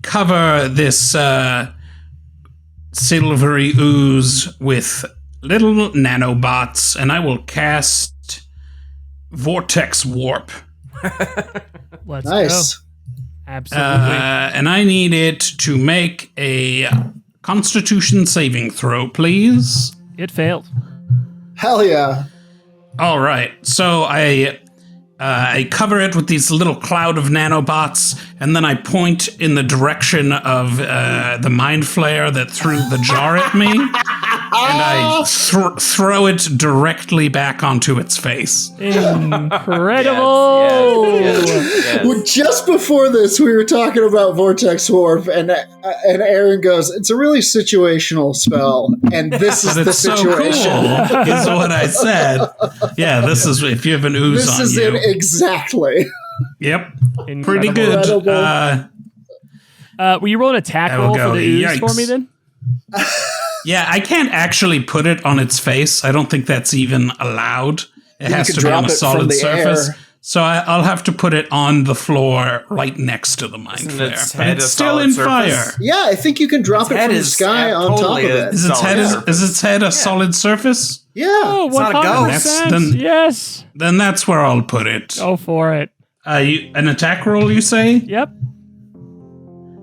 cover this silvery ooze with little nanobots, and I will cast Vortex Warp. Let's Nice. go. Absolutely. And I need it to make a Constitution saving throw, please. It failed. Hell yeah. All right, so I cover it with these little cloud of nanobots, and then I point in the direction of the mind flare that threw the jar at me, and I throw it directly back onto its face. Incredible. Yes. Well, just before this, we were talking about Vortex Warp, and Aaron goes, "It's a really situational spell, and this is But the it's so situation." cool, is what I said. Yeah, this is if you have an ooze This on is you. it exactly. Yep, Incredible. pretty good. Incredible. Will you roll an attack I will roll go, for the ooze yikes. for me then? Yeah, I can't actually put it on its face. I don't think that's even allowed. It has could to be on drop a it from solid the surface. air. So I'll have to put it on the floor right next to the mind Isn't flare. its But head it's a still solid in surface? fire. Yeah, I think you can drop it head from the is sky on totally top of a- it. Is its Solid head surface. is its head a solid surface? Yeah. Oh, It's not a ghost. 100%. Then- Yes. Then that's where I'll put it. Go for it. An attack roll, you say? Yep.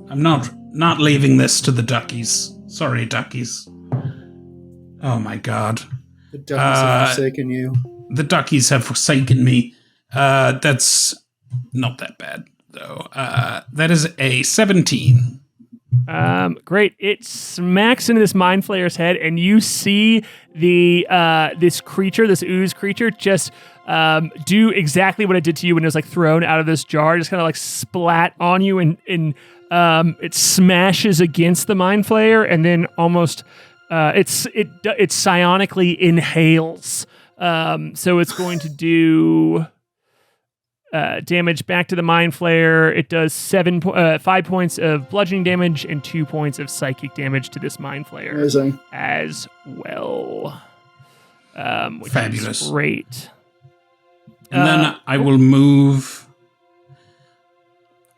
I'm not leaving this to the duckies. Sorry, duckies. Oh my god. The duckies have forsaken you. The duckies have forsaken me. That's not that bad, though. That is a 17. Great. It smacks into this mind flayer's head, and you see the this ooze creature, just do exactly what it did to you when it was like thrown out of this jar. Just kind of like splat on you, and it smashes against the mind flayer, and then almost it psionically inhales. So it's going to do damage back to the mind flayer. It does 5 points of bludgeoning damage and 2 points of psychic damage to this mind flayer Amazing. as well. Which Fabulous. is great. And then I will move.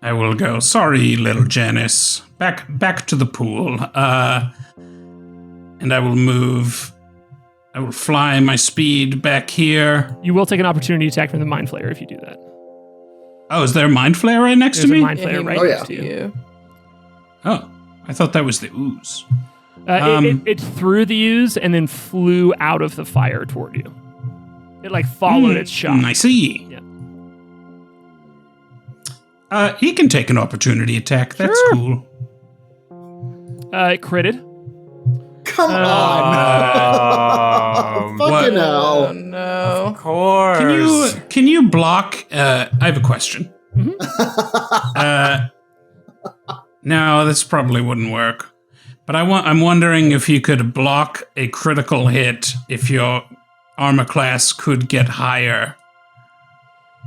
I will go, sorry, little Janice. Back to the pool. And I will move. I will fly my speed back here. You will take an opportunity attack from the mind flayer if you do that. Oh, is there a mind flare right next There's to a me? mind flayer right Oh, yeah. next to you. Oh, I thought that was the ooze. It threw the ooze and then flew out of the fire toward you. It like followed its shot. I see. Yeah. He can take an opportunity attack. That's Sure. cool. It critted. Come on. Fucking Oh, hell. no. Of course. Can you block? I have a question. No, this probably wouldn't work. But I'm wondering if you could block a critical hit if your armor class could get higher.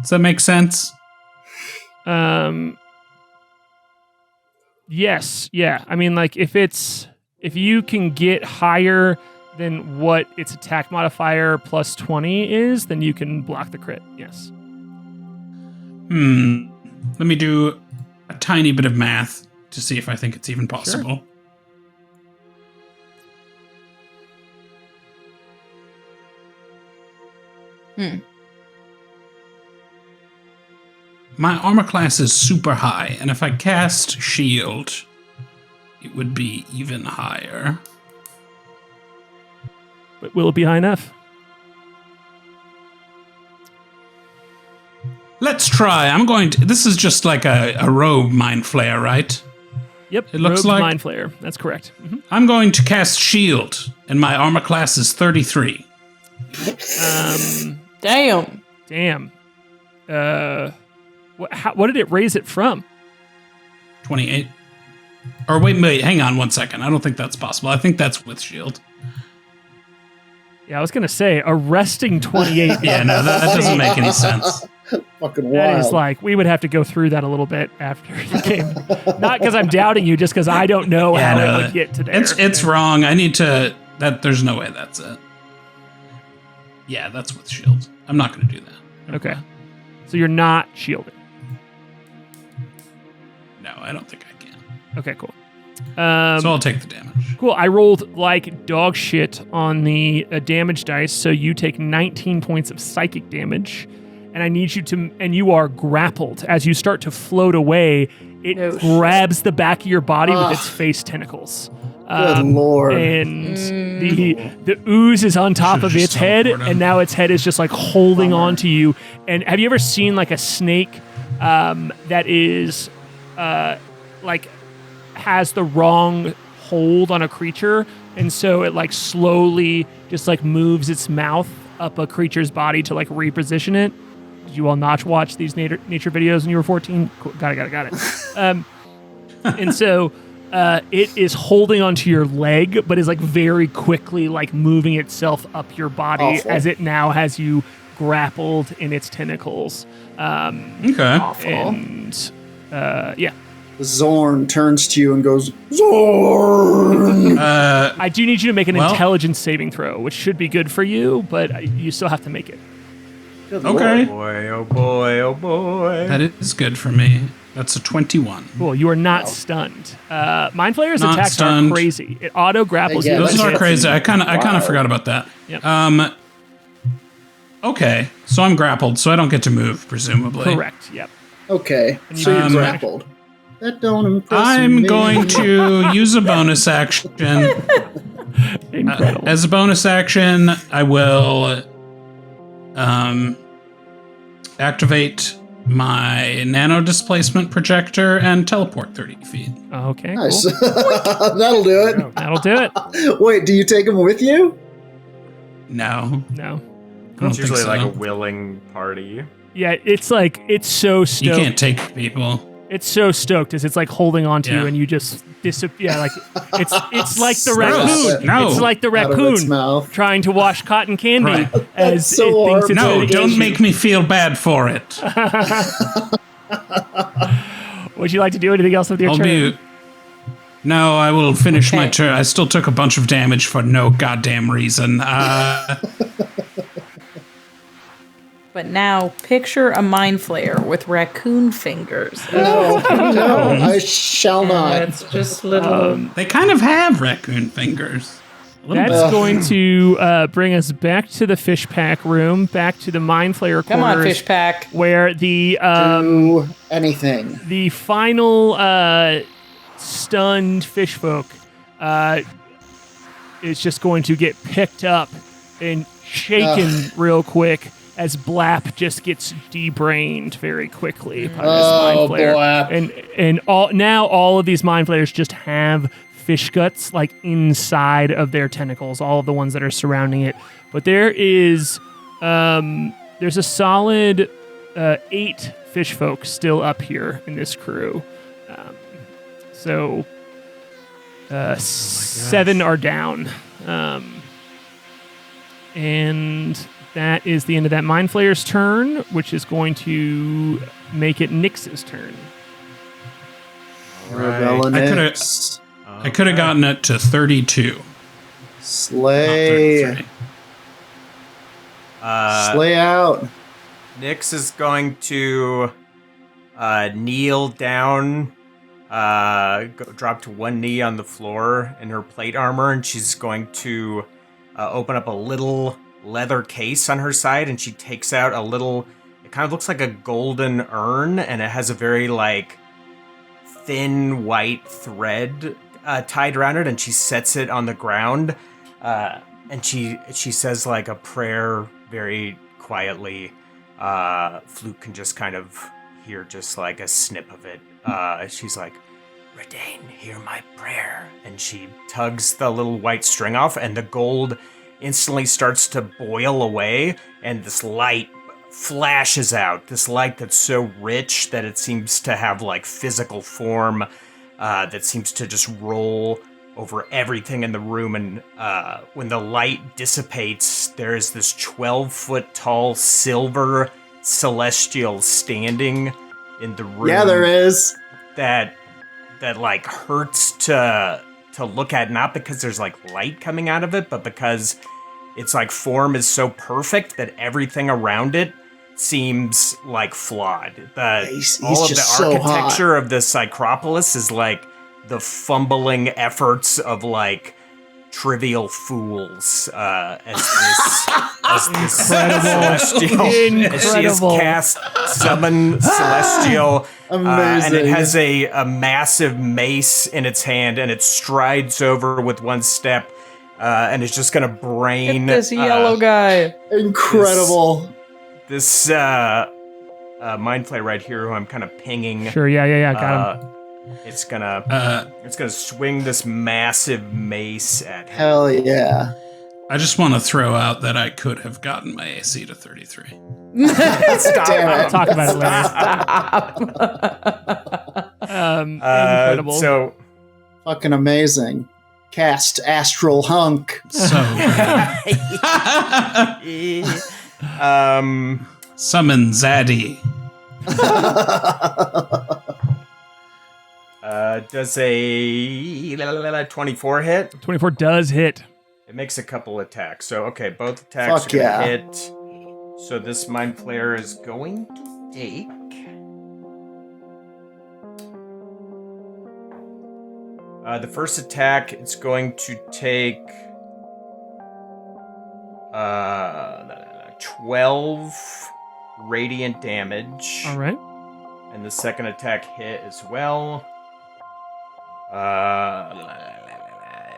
Does that make sense? Yes. Yeah. I mean, like if you can get higher than what its attack modifier plus 20 is, then you can block the crit. Yes. Let me do a tiny bit of math to see if I think it's even possible. My armor class is super high, and if I cast shield, it would be even higher. But will it be high enough? let's try. This is just like a robe mind flare, right? Yep. It looks Robed like- Mind Flayer. That's correct. Mhm. I'm going to cast shield, and my armor class is 33. Damn. Damn. What did it raise it from? 28. Or wait, hang on 1 second. I don't think that's possible. I think that's with shield. Yeah, I was gonna say a resting 28. Yeah, no, that doesn't make any sense. Fucking wild. That is like, we would have to go through that a little bit after the game. Not because I'm doubting you, just because I don't know how it would get to there. It's wrong. I need to... There's no way that's it. Yeah, that's with shield. I'm not going to do that. Okay. So you're not shielding. No, I don't think I can. Okay, cool. So I'll take the damage. Cool. I rolled like dog shit on the damage dice, so you take 19 points of psychic damage. And I need you to, and you are grappled. As you start to float away, it grabs the back of your body with its face tentacles. Good lord. And the ooze is on top Should've of just its head, teleported him. and now its head is just like holding on to you. And have you ever seen like a snake that is like has the wrong hold on a creature, and so it like slowly just like moves its mouth up a creature's body to like reposition it? Did you all not watch these nature videos when you were 14? Cool. Got it. And so it is holding onto your leg, but is like very quickly like moving itself up your body Awful. as it now has you grappled in its tentacles. Okay. And yeah. Zorn turns to you and goes, Zorn! I do need you to make an Well- intelligence saving throw, which should be good for you, but you still have to make it. Good Okay. Boy, oh boy, oh boy. That is good for me. That's a 21. Cool. You are not stunned. Mind Flayer's Not attacks stunned. are crazy. It auto grapples Yeah, you. Those that's are it. crazy. I kind of forgot about that. Yep. Okay. So I'm grappled, so I don't get to move, presumably. Correct. Yep. Okay, so you're grappled. That don't impress I'm me. going to use a bonus action. Incredible. As a bonus action, I will activate my nano displacement projector and teleport 30 feet. Okay. Nice. Cool. That'll do it. That'll do it. Wait, do you take him with you? No. No. I don't It's think usually so. like a willing party. Yeah, it's like it's so You stoked. can't take people. It's so stoked as it's like holding on to you Yeah. and you just disappear. Yeah, like it's like the Gross. raccoon. No. It's like the Out of its raccoon mouth. trying to wash cotton candy Right. as so it thinks it's horrible. No, an don't issue. make me feel bad for it. Would you like to do anything else with your I'll turn? be. No, I will finish my Okay. turn. I still took a bunch of damage for no goddamn reason. But now picture a mind flayer with raccoon fingers. No, I shall not. It's just little. They kind of have raccoon fingers. A little That's bit. going to bring us back to the fish pack room, back to the mind flayer Come quarters, on, fish pack. where the Do anything. the final stunned fish folk is just going to get picked up and shaken real quick as Blap just gets debrained very quickly by this mind Oh, flayer. Blap. And all of these mind flayers just have fish guts like inside of their tentacles, all of the ones that are surrounding it. But there is there's a solid 8 fish folk still up here in this crew. So 7 are down. And that is the end of that Mind Flayer's turn, which is going to make it Nyx's turn. Rebella I coulda- Nyx. I could have gotten it to 32. Slay. 33. Slay out. Nyx is going to kneel down, drop to one knee on the floor in her plate armor, and she's going to open up a little leather case on her side, and she takes out a little, it kind of looks like a golden urn, and it has a very like thin white thread tied around it, and she sets it on the ground, and she says like a prayer very quietly, Flute can just kind of hear just like a snip of it. She's like, Redain, hear my prayer. And she tugs the little white string off, and the gold instantly starts to boil away, and this light flashes out. This light that's so rich that it seems to have like physical form, that seems to just roll over everything in the room. And when the light dissipates, there is this 12-foot tall silver celestial standing in the room. Yeah, there is. That like hurts to look at, not because there's like light coming out of it, but because its like form is so perfect that everything around it seems like flawed. He's all of the just so architecture of the Psycropolis is like the fumbling efforts of like trivial fools, as this celestial, as she has cast summon celestial, and it has a massive mace in its hand, and it strides over with one step, and it's just gonna brain this yellow guy. Incredible. This mind flayer right here, who I'm kind of pinging. Sure, yeah, got him. It's gonna swing this massive mace at him. Hell yeah. I just want to throw out that I could have gotten my AC to 33. Stop. I'll talk about it later. Incredible. So Fucking amazing. Cast Astral Hunk. So summon Zaddy. Does a 24 hit? 24 does hit. It makes a couple attacks. So, okay, both attacks Fuck are gonna yeah. hit. So this Mind Flayer is going to take... the first attack, it's going to take... 12 radiant damage. All right. And the second attack hit as well.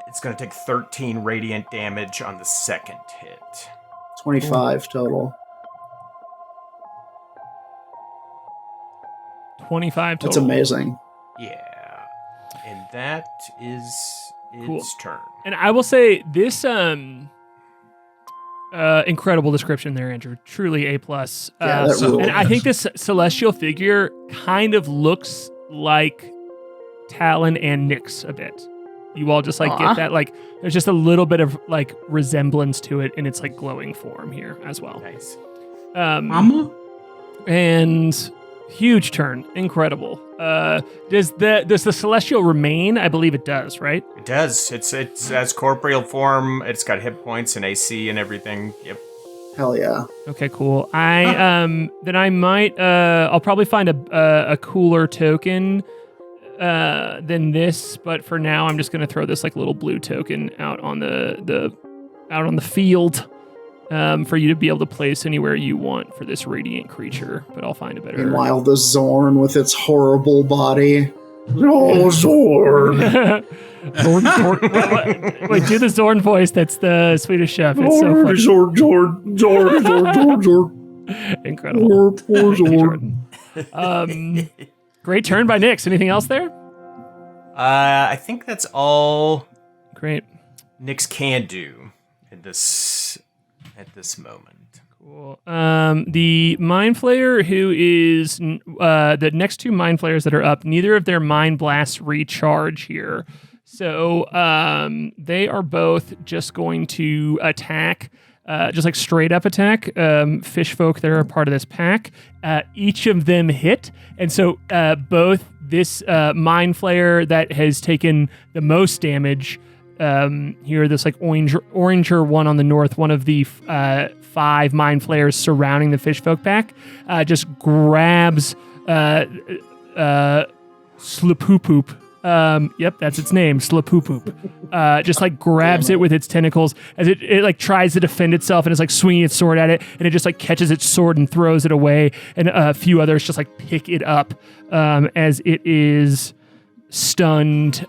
It's going to take 13 radiant damage on the second hit. 25 total. 25 total. That's amazing. Yeah. And that is its turn. And I will say this incredible description there, Andrew. Truly A+. Yeah, that rules. And I think this celestial figure kind of looks like Talon and Nyx a bit. You all just like get that, like there's just a little bit of like resemblance to it in its like glowing form here as well. Nice. Mama? And huge turn, incredible. Does the celestial remain? I believe it does, right? It does. It's has corporeal form. It's got hit points and AC and everything. Yep. Hell yeah. Okay, cool. Then I might I'll probably find a cooler token than this, but for now I'm just gonna throw this like little blue token out on the field for you to be able to place anywhere you want for this radiant creature. But I'll find a better. Meanwhile, the Zorn with its horrible body. Oh, Zorn. Wait, do the Zorn voice. That's the Swedish chef. It's so funny. Zorn. Incredible. Poor Jordan. Great turn by Nyx. Anything else there? I think that's all Great. Nyx can do at this moment. Cool. The Mind Flayer, who is the next two Mind Flayers that are up, neither of their Mind Blasts recharge here. So they are both just going to attack, just like straight up attack. Fish folk that are a part of this pack. Each of them hit. And so both this Mind Flayer that has taken the most damage, here, this like oranger one on the north, one of the 5 Mind Flayers surrounding the fish folk pack, just grabs Slapoop. Yep, that's its name, Slapoop. Just like grabs it with its tentacles as it like tries to defend itself, and it's like swinging its sword at it, and it just like catches its sword and throws it away, and a few others just like pick it up as it is stunned.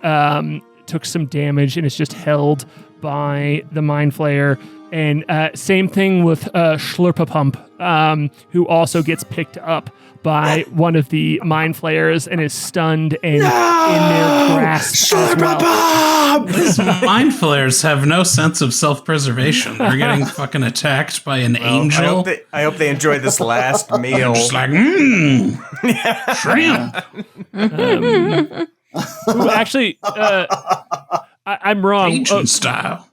Took some damage and is just held by the Mind Flayer. And same thing with Schlurpapump. who also gets picked up by one of the mind flayers and is stunned and in their grasp as well. These mind flayers have no sense of self-preservation. They're getting fucking attacked by an angel. I hope they enjoy this last meal. Just like, shrimp. Ooh, actually, I'm wrong. Asian style.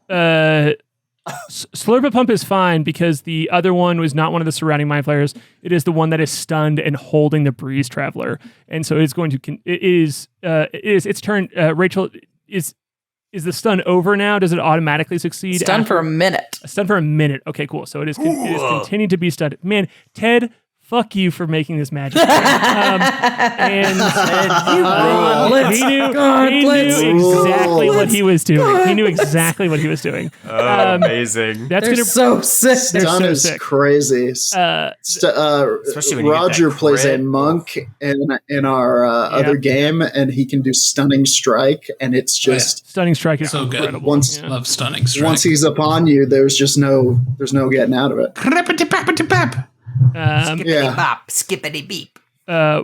Slurp-a-Pump is fine because the other one was not one of the surrounding mind flayers. It is the one that is stunned and holding the Breeze Traveler, and so it's going to. It is its turn. Rachel, is the stun over now? Does it automatically succeed? Stun for a minute. Stun for a minute. Okay, cool. So it is continuing to be stunned. Man, Ted. Fuck you for making this magic. And he knew exactly what he was doing. He knew exactly what he was doing. Amazing. They're so sick. Stun is crazy. Especially when you Roger get that plays a crit. monk in our other game, and he can do Stunning Strike, and it's just Stunning Strike is So good. incredible. Once- Yeah. Love stunning strike. once he's upon you, there's no getting out of it. Crap-a-tip-pap-a-tip-pap. Yeah. Bop, skippity beep.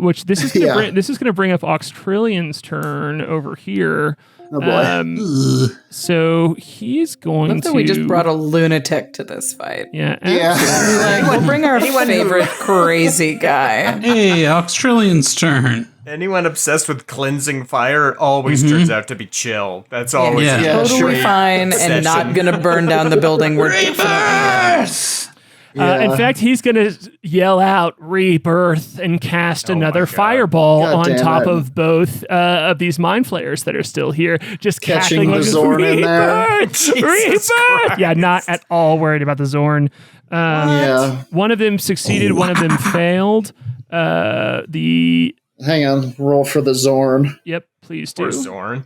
Which this is gonna Yeah. bring, this is going to bring up Oxtrillion's turn over here. Oh boy. So he's going Look to. that we just brought a lunatic to this fight. Yeah. Yeah. Like, we'll bring our favorite crazy guy. Hey, Oxtrillion's turn. Anyone obsessed with cleansing fire always turns out to be chill. That's always Yeah. a Yeah, Totally sure. fine and not going to burn down the building. We're Rebirth! In fact, he's going to yell out rebirth and cast Oh my another God. fireball God on damn top it. of both of these mind flayers that are still here. Just Catching cackling the like, Zorn in there. rebirth! Jesus Rebirth! Christ. Yeah, not at all worried about the Zorn. Yeah. One of them succeeded, one of them failed. Hang on. Roll for the Zorn. Yep, please Poor do. Zorn.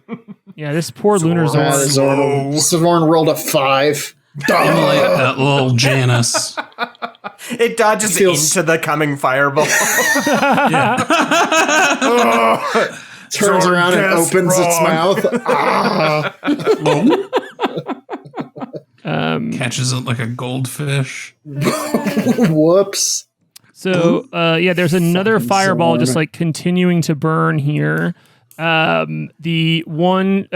Yeah, this poor lunar Zorn. Zorn. Zorn rolled a 5. Like that little Janus. It dodges Feels- into the coming fireball. Turns Zorn around and guessed opens its wrong. mouth. Catches it like a goldfish. Whoops. So, there's another Fucking fireball Zorn. just like continuing to burn here. The mind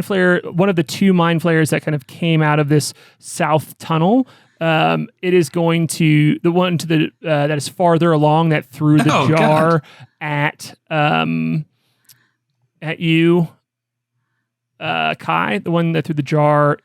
flayer, one of the two mind flayers that kind of came out of this south tunnel. It is going to the one to the that is farther along that threw the Oh, jar at you, K.A.I. The one that threw the jar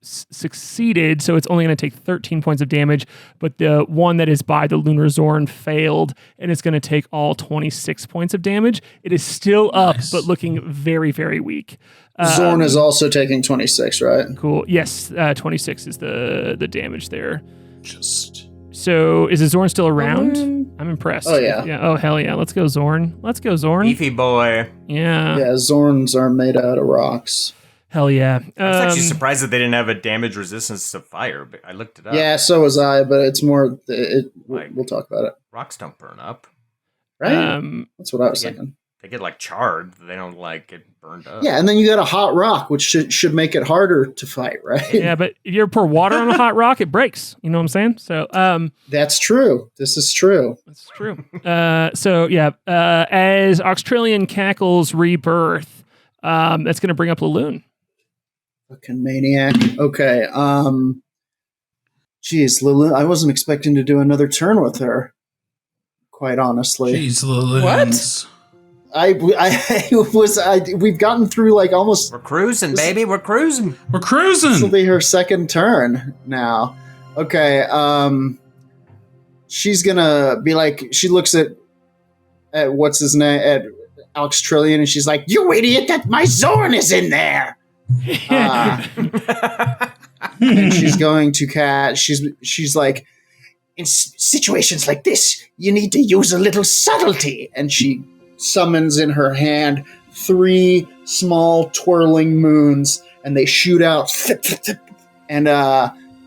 succeeded, so it's only going to take 13 points of damage, but the one that is by the Lunar Zorn failed, and it's going to take all 26 points of damage. It is still up, Nice. but looking very, very weak. Zorn is also taking 26, right? Cool. Yes, 26 is the damage there. Just So is the Zorn still around? I'm impressed. Oh, yeah. Oh, hell yeah. Let's go, Zorn. Let's go, Zorn. Beefy boy. Yeah. Yeah, Zorns are made out of rocks. Hell yeah. I was actually surprised that they didn't have a damage resistance to fire, but I looked it up. Yeah, so was I, but it's more. Like- We'll talk about it. Rocks don't burn up. Right? That's what I was Yeah. thinking. They get like charred. They don't like get burned up. Yeah, and then you got a hot rock, which should make it harder to fight, right? Yeah, but if you pour water on a hot rock, it breaks. You know what I'm saying? So, That's true. This is true. that's true. As Oxtrillion cackles rebirth, that's going to bring up Laloon. Fucking maniac. Okay. Geez, Lulu, I wasn't expecting to do another turn with her. Quite honestly, jeez, Laloons. we've gotten through like almost. We're cruising, baby. We're cruising. We're This will cruising. be her second turn now. Okay. She's gonna be like. She looks at what's his name at Alex Trillion, and she's like, "You idiot! That my Zorn is in there." And she's going to cat. She's like, in situations like this, you need to use a little subtlety. And she summons in her hand 3 small twirling moons, and they shoot out. And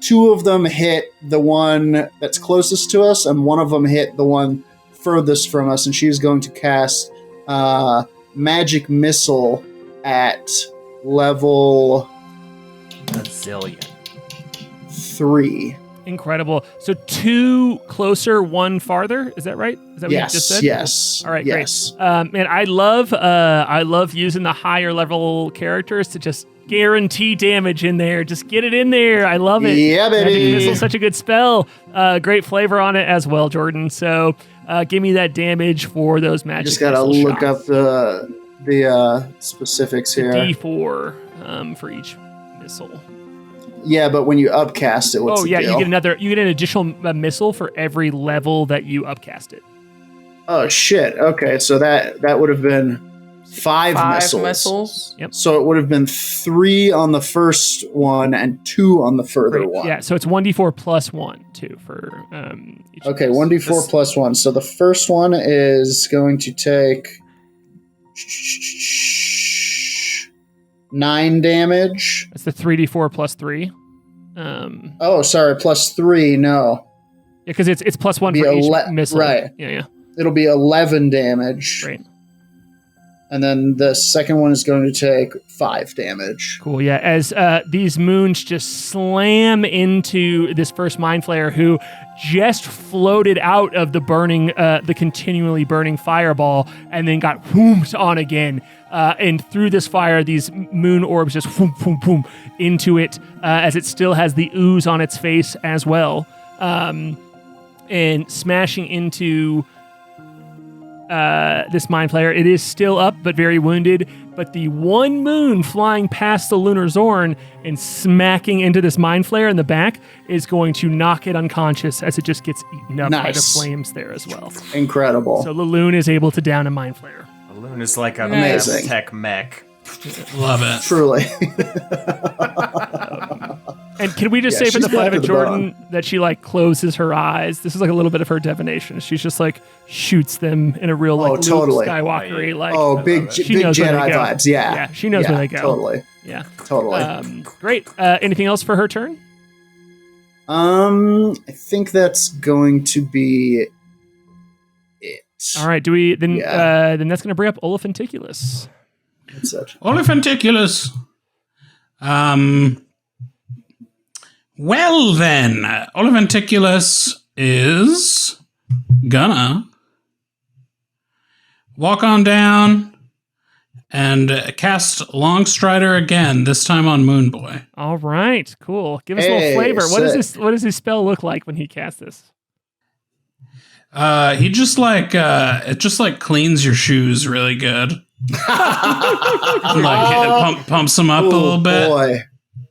2 of them hit the one that's closest to us, and one of them hit the one furthest from us. And she's going to cast Magic Missile at level A zillion. 3. Incredible. So 2 closer, 1 farther. Is that right? Is that what you just said? Yes. All right, yes. great. Man, I love using the higher level characters to just guarantee damage in there. Just get it in there. I love it. Yeah, baby. Magic Missile's such a good spell. Great flavor on it as well, Jordan. So give me that damage for those magic. Just gotta missile look shots. up the specifics here. D4 for each missile. Yeah, but when you upcast it, what's the deal? you get an additional missile for every level that you upcast it. Oh shit. Okay, so that would have been 5 missiles. Yep. So it would have been 3 on the first one and 2 on the further one. Yeah, so it's 1d4 plus 1 too for each of Okay, those. 1d4 plus 1. So the first one is going to take 9 damage. That's the 3d4 plus 3. Oh, sorry, plus 3. No, because it's plus 1 Be for each 11 missile. right. Yeah. it'll be 11 damage. Great. And then the second one is going to take 5 damage. Cool, yeah. As these moons just slam into this first Mind Flayer who just floated out of the continually burning fireball and then got whoomped on again. And through this fire, these moon orbs just whoom, whoom, whoom into it as it still has the ooze on its face as well. And smashing into this Mind Flayer. It is still up, but very wounded. But the one moon flying past the Lunar Zorn and smacking into this Mind Flayer in the back is going to knock it unconscious as it just gets eaten up by the flames there as well. Incredible. So the loon is able to down a Mind Flayer. The loon is like a Amazing. tech mech. Love it. Truly. And can we just say for the fun of it, Jordan, that she like closes her eyes? This is like a little bit of her divination. She's just like shoots them in a real like Luke totally. Skywalker-y, like big knows where Jedi they go. vibes. Yeah. Yeah, she knows where they go. Totally. Yeah. Totally. Great. Anything else for her turn? I think that's going to be it. All right. Do we then? Yeah. Then that's going to bring up Oliphanticulus. That's it. Oliphanticulus. Well then, Oliphanticulus is gonna walk on down and cast Longstrider again, this time on Moonboy. All right. Cool. Give us a little flavor. What does this? What does his spell look like when he casts this? He just like it just like cleans your shoes really good. Like pumps them up a little bit. Boy.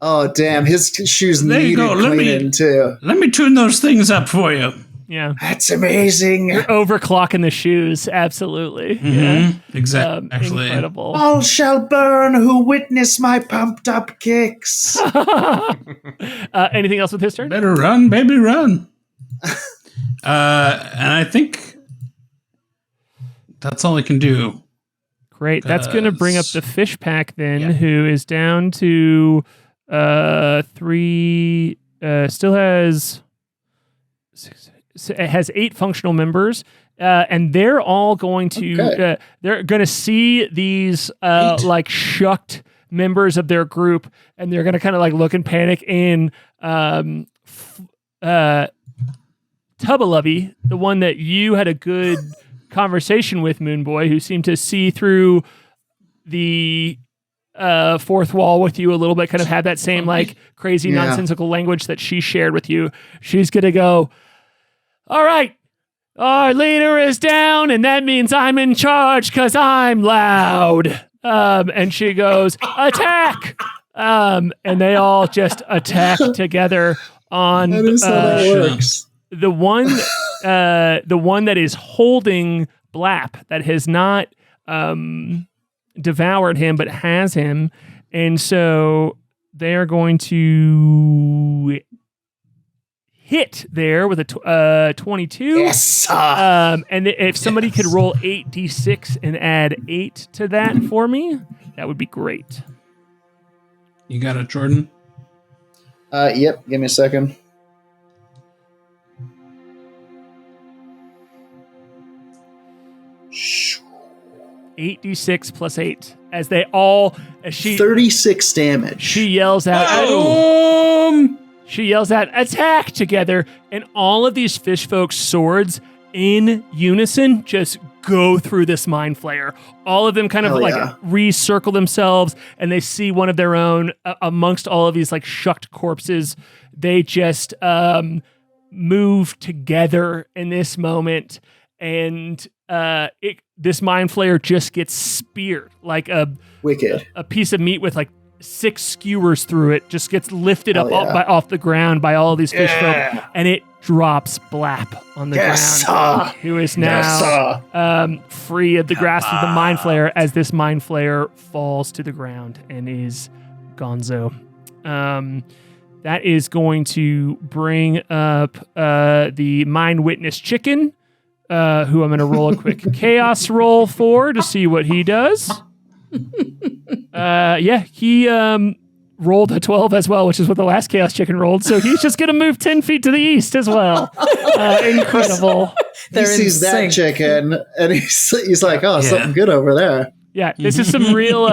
Oh damn! His shoes There you need go. cleaning too. Let me tune those things up for you. Yeah. That's amazing. You're overclocking the shoes. Absolutely. Yeah. Exactly. Actually, Incredible. All shall burn who witness my pumped up kicks. Anything else with his turn? better run, baby, run. And I think that's all I can do. Great. That's going to bring up the fish pack then, Yeah. who is down to 3. Still has 6. It has 8 functional members, and they're all going to. They're going to see these like shucked members of their group, and they're going to kind of like look and panic. And Tubalovey, the one that you had a good conversation with, Moonboy, who seemed to see through the fourth wall with you a little bit, kind of had that same like crazy nonsensical language that she shared with you. She's gonna go, all right, our leader is down, and that means I'm in charge because I'm loud. And she goes, attack! And they all just attack together on That is how that works. the one that is holding Blap, that has not devoured him but has him, and so they are going to hit there with a 22. Yes. And if somebody could roll 8d6 and add 8 to that for me, that would be great. You got it, Jordan? Yep. Give me a second. Shh. 8d6 plus 8 as they all as she 36 damage. she yells out she yells out, "Attack!" together, and all of these fish folks' swords in unison just go through this mind flayer. All of them kind of recircle themselves, and they see one of their own amongst all of these like shucked corpses. They just move together in this moment, and this mind flayer just gets speared like a piece of meat with like 6 skewers through it. Just gets lifted up off the ground by all of these fish folk, and it drops Blap on the ground, who is now free of the grasp of the mind flayer as this mind flayer falls to the ground and is gonzo. That is going to bring up the mind witness chicken, who I'm going to roll a quick chaos roll for to see what he does. He rolled a 12 as well, which is what the last chaos chicken rolled. So he's just going to move 10 feet to the east as well. Incredible. He sees that chicken and he's like, something good over there. Yeah, this is some real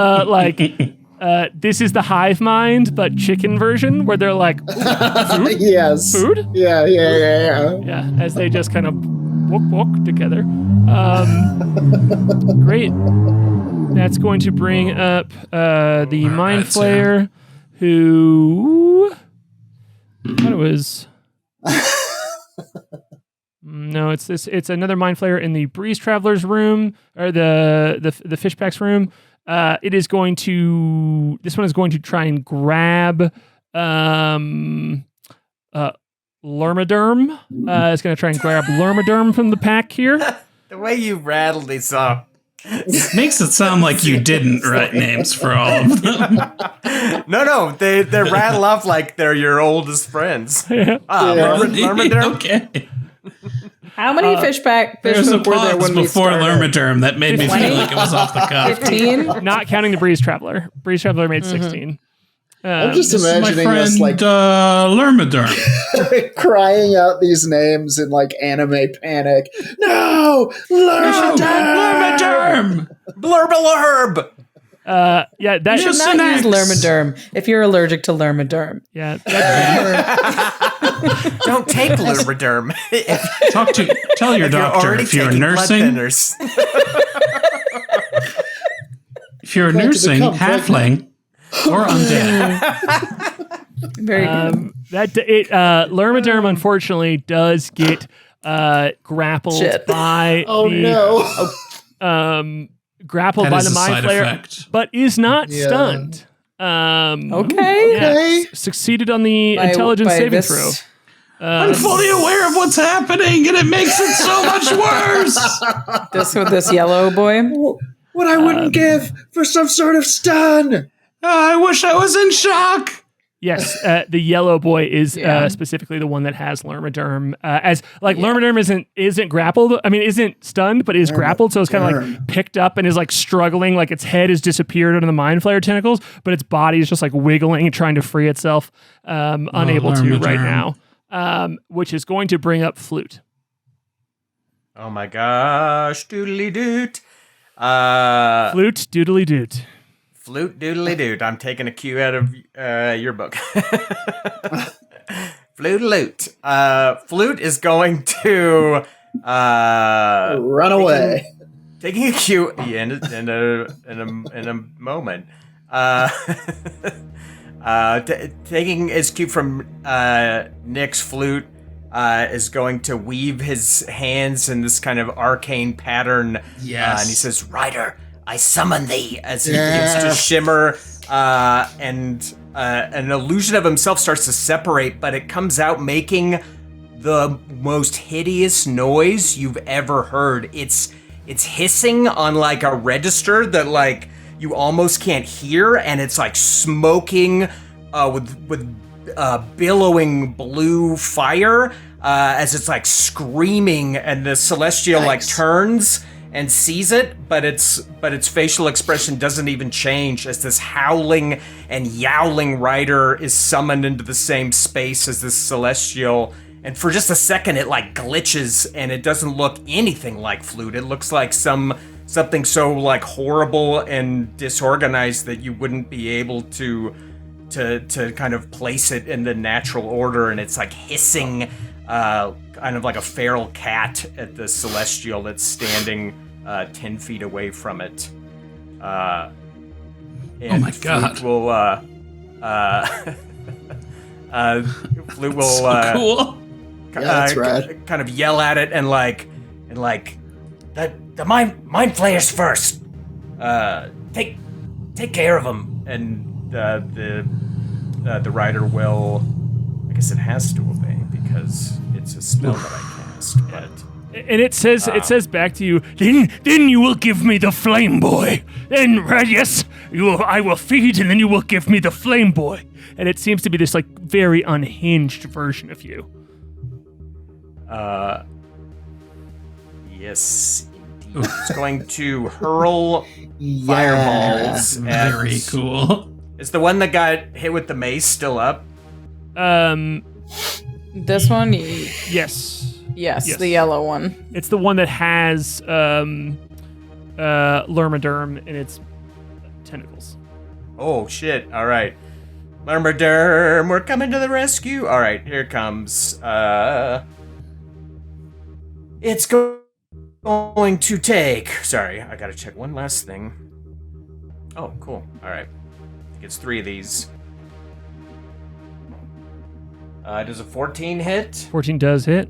this is the hive mind, but chicken version, where they're like, food? Yes. Food? Yeah. Yeah, as they just kind of walk together. Great. That's going to bring up the Mind Flayer, who... I thought it was... No, it's another Mind Flayer in the Breeze Traveler's room, or the Fishback's room. It is going to... This one is going to try and grab Lermaderm. It's going to try and grab Lermaderm from the pack here. The way you rattled these off. It makes it sound like you didn't write names for all of them. No, they rattle off like they're your oldest friends. Lermaderm? Okay. How many fish folk were there when we before started? Lermaderm that made me feel like it was off the cuff. 15? Not counting the Breeze Traveler. Breeze Traveler made 16. I'm just imagining my friend, us like Lermaderm crying out these names in like anime panic. No, Lermaderm! Blurbalurb! Yeah, that You should not use Lermaderm if you're allergic to Lermaderm. Yeah. Don't take Lermaderm. Tell your doctor if you're nursing. If you're nursing, halfling, or undead. Very good. Lermaderm unfortunately does get grappled by grappled by the Mind Flayer, but is not stunned. Okay. Succeeded on the intelligence saving throw. I'm fully aware of what's happening, and it makes it so much worse. This yellow boy. What I wouldn't give for some sort of stun. I wish I was in shock. Yes, the yellow boy is specifically the one that has Lermaderm. Lermaderm isn't grappled. I mean, isn't stunned, but is grappled. So it's kind of like picked up and is like struggling, like its head has disappeared under the Mind Flayer tentacles, but its body is just like wiggling and trying to free itself, unable to right now. Which is going to bring up Flute. Oh my gosh, doodly doot. Flute doodly doot. Flute doodly doot. I'm taking a cue out of your book. Flute loot. Flute is going to run away. Taking a cue in a moment. Taking his cue from Nick's Flute, is going to weave his hands in this kind of arcane pattern. Yes. And he says, "Rider, I summon thee," as he begins to shimmer, and an illusion of himself starts to separate, but it comes out making the most hideous noise you've ever heard. It's hissing on like a register that like you almost can't hear, and it's like smoking with billowing blue fire as it's like screaming, and the celestial like turns and sees it, but its facial expression doesn't even change as this howling and yowling rider is summoned into the same space as this celestial. And for just a second, it like glitches, and it doesn't look anything like Flute. It looks like something so like horrible and disorganized that you wouldn't be able to to kind of place it in the natural order, and it's like hissing, kind of like a feral cat at the celestial that's standing 10 feet away from it. And Oh my God. Flute will, Flute will, So cool. that's rad. kind of yell at it and like, the mind flayers first. Take care of them, and the rider will. I guess it has to obey because it's a spell that I cast. But And it says back to you, then you will give me the flame boy. Then, yes, I will feed, and then you will give me the flame boy. And it seems to be this like very unhinged version of you. Yes, indeed. It's going to hurl fireballs. At, Very cool. Is the one that got hit with the mace still up? This one? Yes. Yes, the yellow one. It's the one that has Lermaderm in its tentacles. Oh shit! All right, Lermaderm, we're coming to the rescue. All right, here it comes. It's going to take. Sorry, I gotta check one last thing. Oh, cool. All right, it gets 3 of these. Does a 14 hit? 14 does hit.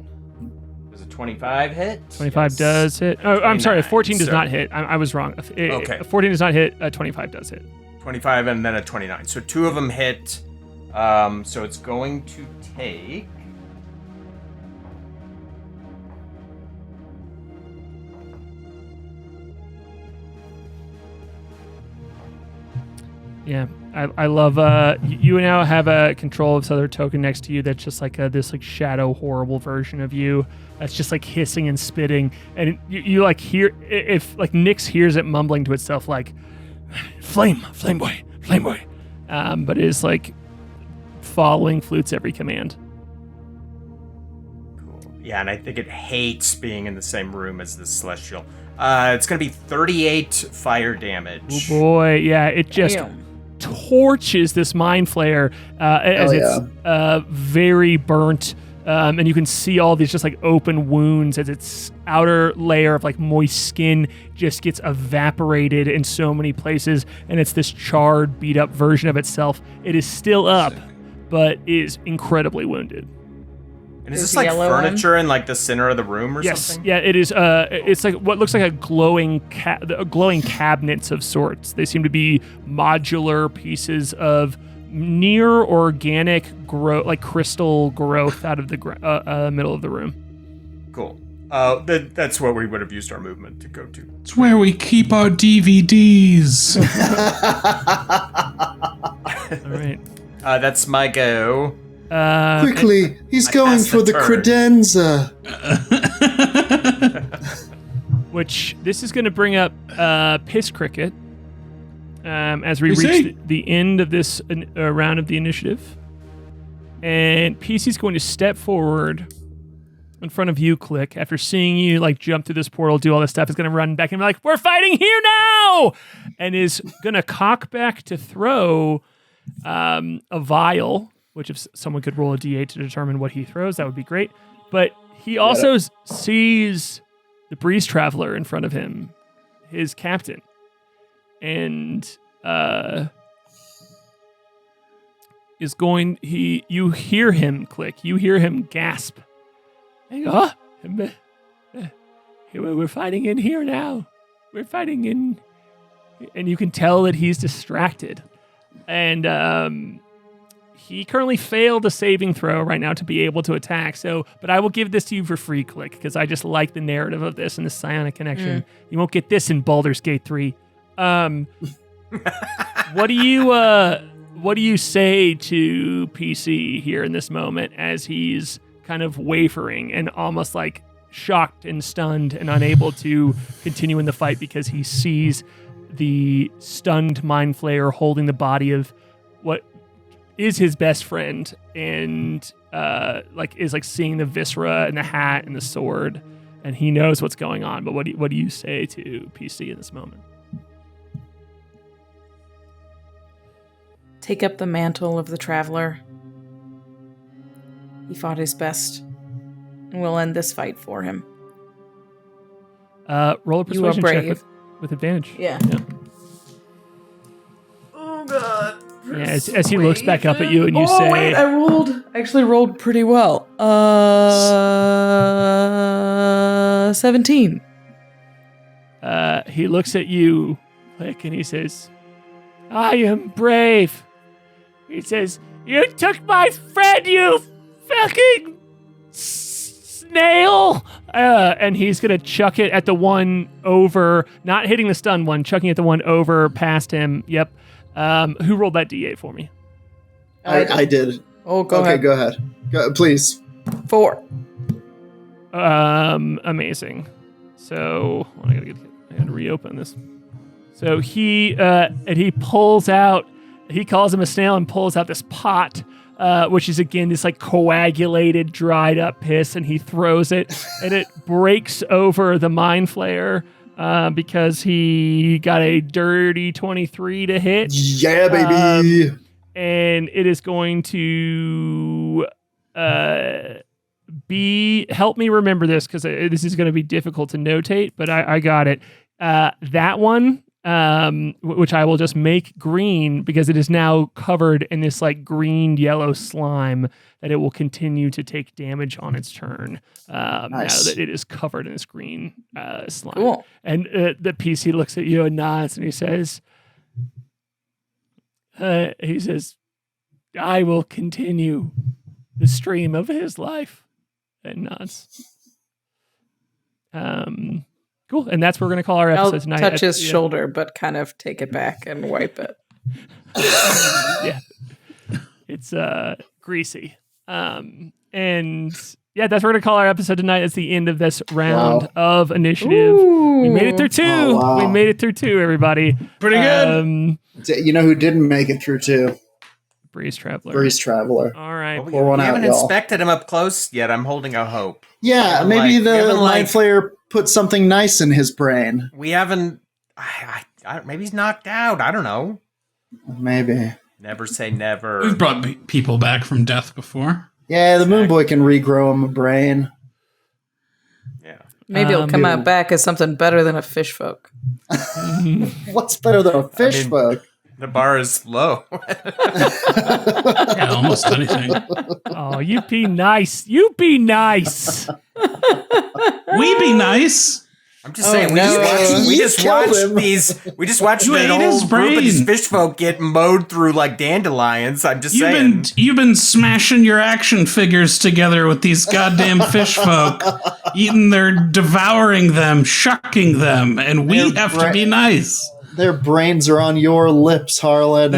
Does a 25 hit? 25 Yes. does hit. Oh, I'm sorry. 14 does Sorry. not hit. I was wrong. Okay. 14 does not hit. 25 does hit. 25 and then a 29. So 2 of them hit. So it's going to take. Yeah, I love. You now have a control of this other token next to you that's just like this like shadow horrible version of you that's just like hissing and spitting, and you like hear if like Nyx hears it mumbling to itself like, flame boy, but it is like following Flute's every command. Cool. Yeah, and I think it hates being in the same room as the celestial. It's going to be 38 fire damage. Oh boy, yeah, it just Damn. torches this mind flayer as it's very burnt, and you can see all these just like open wounds as its outer layer of like moist skin just gets evaporated in so many places, and it's this charred, beat up version of itself. It is still up, but is incredibly wounded. And is Is this the like yellow furniture in like the center of the room or Yes, something? yeah, it is. It's like what looks like a glowing cabinets of sorts. They seem to be modular pieces of near organic like crystal growth out of the middle of the room. Cool. That's what we would have used our movement to go to. It's where we keep our DVDs. All right. That's my go. Quickly, he's I going passed for the the turn. credenza. Which this is going to bring up Piss Cricket as we PC. reach the end of this round of the initiative. And PC's going to step forward in front of you, Klik, after seeing you like jump through this portal, do all this stuff. Is going to run back and be like, "We're fighting here now!" and is going to cock back to throw a vial. Which if someone could roll a d8 to determine what he throws, that would be great. But he also sees the Breeze Traveler in front of him, his captain. And you hear him Klik. You hear him gasp. And you go, we're fighting in here now. We're fighting in... And you can tell that he's distracted. And he currently failed a saving throw right now to be able to attack. But I will give this to you for free, Klik, because I just like the narrative of this and the psionic connection. You won't get this in Baldur's Gate 3. What do you say to PC here in this moment as he's kind of wavering and almost like shocked and stunned and unable to continue in the fight because he sees the stunned mind flayer holding the body of what is his best friend and is seeing the viscera and the hat and the sword, and he knows what's going on. But what do you say to PC in this moment? take up the mantle of the traveler. He fought his best, and we'll end this fight for him. Roll a You are persuasion check brave. with advantage. Yeah. Oh god. Yeah, as he looks back up at you and you oh, say, wait, I actually rolled pretty well. 17. he looks at you, Klik, and he says, I am brave. He says, you took my friend, you fucking snail. And he's going to chuck it at the one over, not hitting the stun one, chucking at the one over past him. Yep. Who rolled that D8 for me? I did. Oh, go Okay, ahead. go ahead. Please. 4. Amazing. So I gotta reopen this. So he pulls out. He calls him a snail and pulls out this pot, which is again this like coagulated, dried up piss, and he throws it, and it breaks over the mind flayer because he got a dirty 23 to hit. Yeah, baby. And it is going to help me remember this because this is going to be difficult to notate, but I got it. That one, which I will just make green because it is now covered in this like green yellow slime that it will continue to take damage on its turn. Now that it is covered in this green slime. Cool. And the PC looks at you and nods and he says, I will continue the stream of his life. And nods. Cool. And that's what we're going to call our episode I'll tonight. touch his shoulder, but kind of take it back and wipe it. Yeah. It's greasy. And yeah, that's what we're going to call our episode tonight. It's the end of this round of initiative. Ooh. We made it through 2. Oh, wow. We made it through 2, everybody. Pretty good. You know who didn't make it through too? Breeze Traveler. Breeze Traveler. All right. Well, Pour one we out, haven't y'all. inspected him up close yet. I'm holding out hope. Yeah, haven't, maybe like- we the haven't, like- Mind Flayer put something nice in his brain. We haven't. Maybe he's knocked out. I don't know. Maybe. Never say never. We've brought people back from death before. Yeah, the Moonboy can regrow him a brain. Yeah. Maybe it'll come out back as something better than a fish folk. What's better than a fish mean- folk? The bar is low. Yeah, almost anything. Oh, you be nice. You be nice. We be nice. I'm just saying. We no. just You watched killed him. these. We just watched You an ate his old group of these brain. fish folk get mowed through like dandelions. I'm just saying. You've been smashing your action figures together with these goddamn fish folk, devouring them, shucking them, and we They're have to be nice. Their brains are on your lips, Harlan.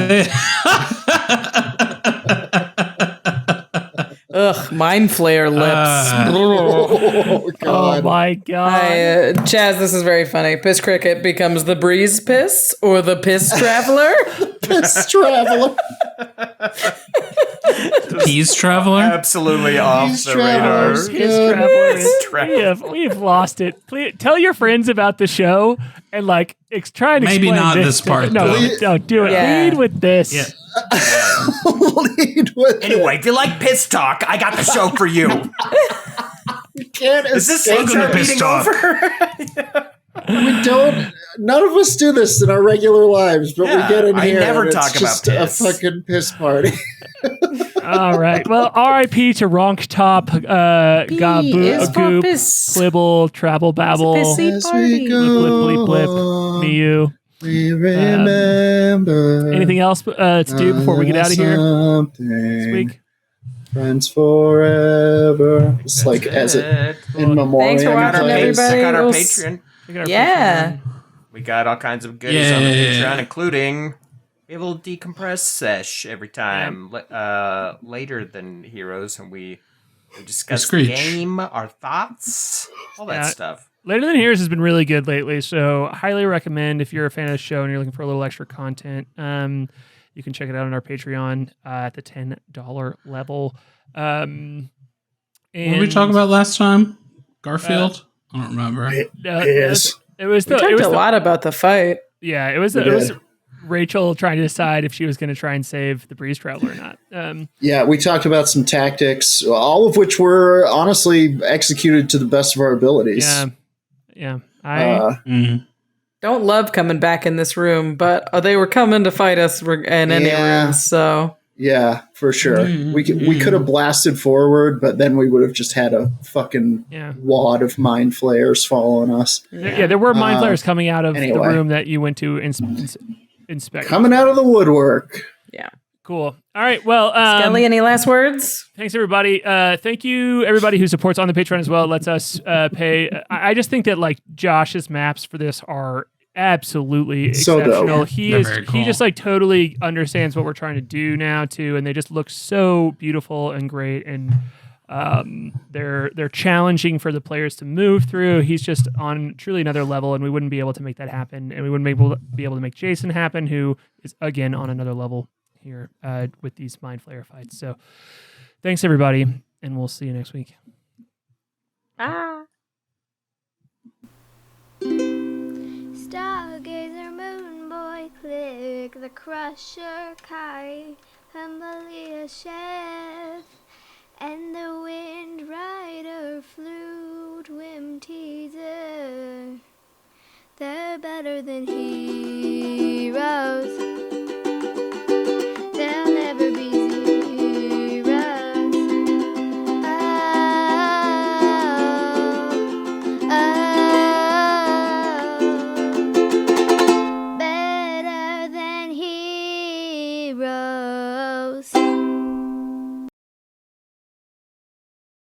Ugh, mind flayer lips. Oh, Oh God. my god. Chaz, this is very funny. Piss Cricket becomes the breeze piss or the piss traveler. Piss Traveler. Peas Traveler. Absolutely off These the radar. travelers. His Good. Traveler. We have lost it. Please, tell your friends about the show and like try and Maybe explain not this part, No, though. don't do it. Yeah. Lead with this. Yeah. Lead with Anyway, if you like piss talk, I got the show for you. it. Can't Is this escape Welcome to HR Piss meeting Talk. over? We don't. None of us do this in our regular lives, but Yeah, we get in I here. never and talk it's about just piss. a fucking piss party. All right. Well, R.I.P. to Ronk Top, P Gaboo, is for Goop, piss. Plibble, Travel Babble, Pissy As we party. go, Blip, blip, blip, Miu. we remember. Anything else to do before we get out of here this week? Friends forever. Just like as it in memoriam. Thanks for watching, plays. everybody. Check out our We'll Patreon. Check out our Yeah. We got all kinds of goodies on the Yeah. Patreon, including we have a little decompress sesh every time, later than Heroes, and we discuss the Screech. game, our thoughts, all that Yeah. stuff. Later Than Heroes has been really good lately, so highly recommend if you're a fan of the show and you're looking for a little extra content. You can check it out on our Patreon at the $10 level. And What did we talk about last time? Garfield? I don't remember. Yes. It was We talked a lot about the fight. Yeah, it was. We It was. did. Rachel trying to decide if she was going to try and save the Breeze Traveler or not. Yeah, we talked about some tactics, all of which were honestly executed to the best of our abilities. Yeah. I Don't love coming back in this room, but they were coming to fight us in any room, so... Yeah, for sure. We could have blasted forward, but then we would have just had a fucking wad of mind flayers fall on us. Yeah, there were mind flayers coming out of the room that you went to inspect. Coming out of the woodwork. Yeah. Cool. All right. Well, Skelly, any last words? Thanks, everybody. Thank you, everybody who supports on the Patreon as well. Lets us pay. I just think that like Josh's maps for this are absolutely so exceptional. dope. He just like totally understands what we're trying to do now too, and they just look so beautiful and great, and they're challenging for the players to move through. He's just on truly another level, and we wouldn't be able to make that happen, and we wouldn't be able to make Jason happen, who is again on another level here with these Mind Flayer fights. So thanks, everybody, and we'll see you next week. Stargazer, Moonboy, Klik, the Crusher, K.A.I, Humbly Chef, and the Windrider, Flute, Whimteaser. They're better than he.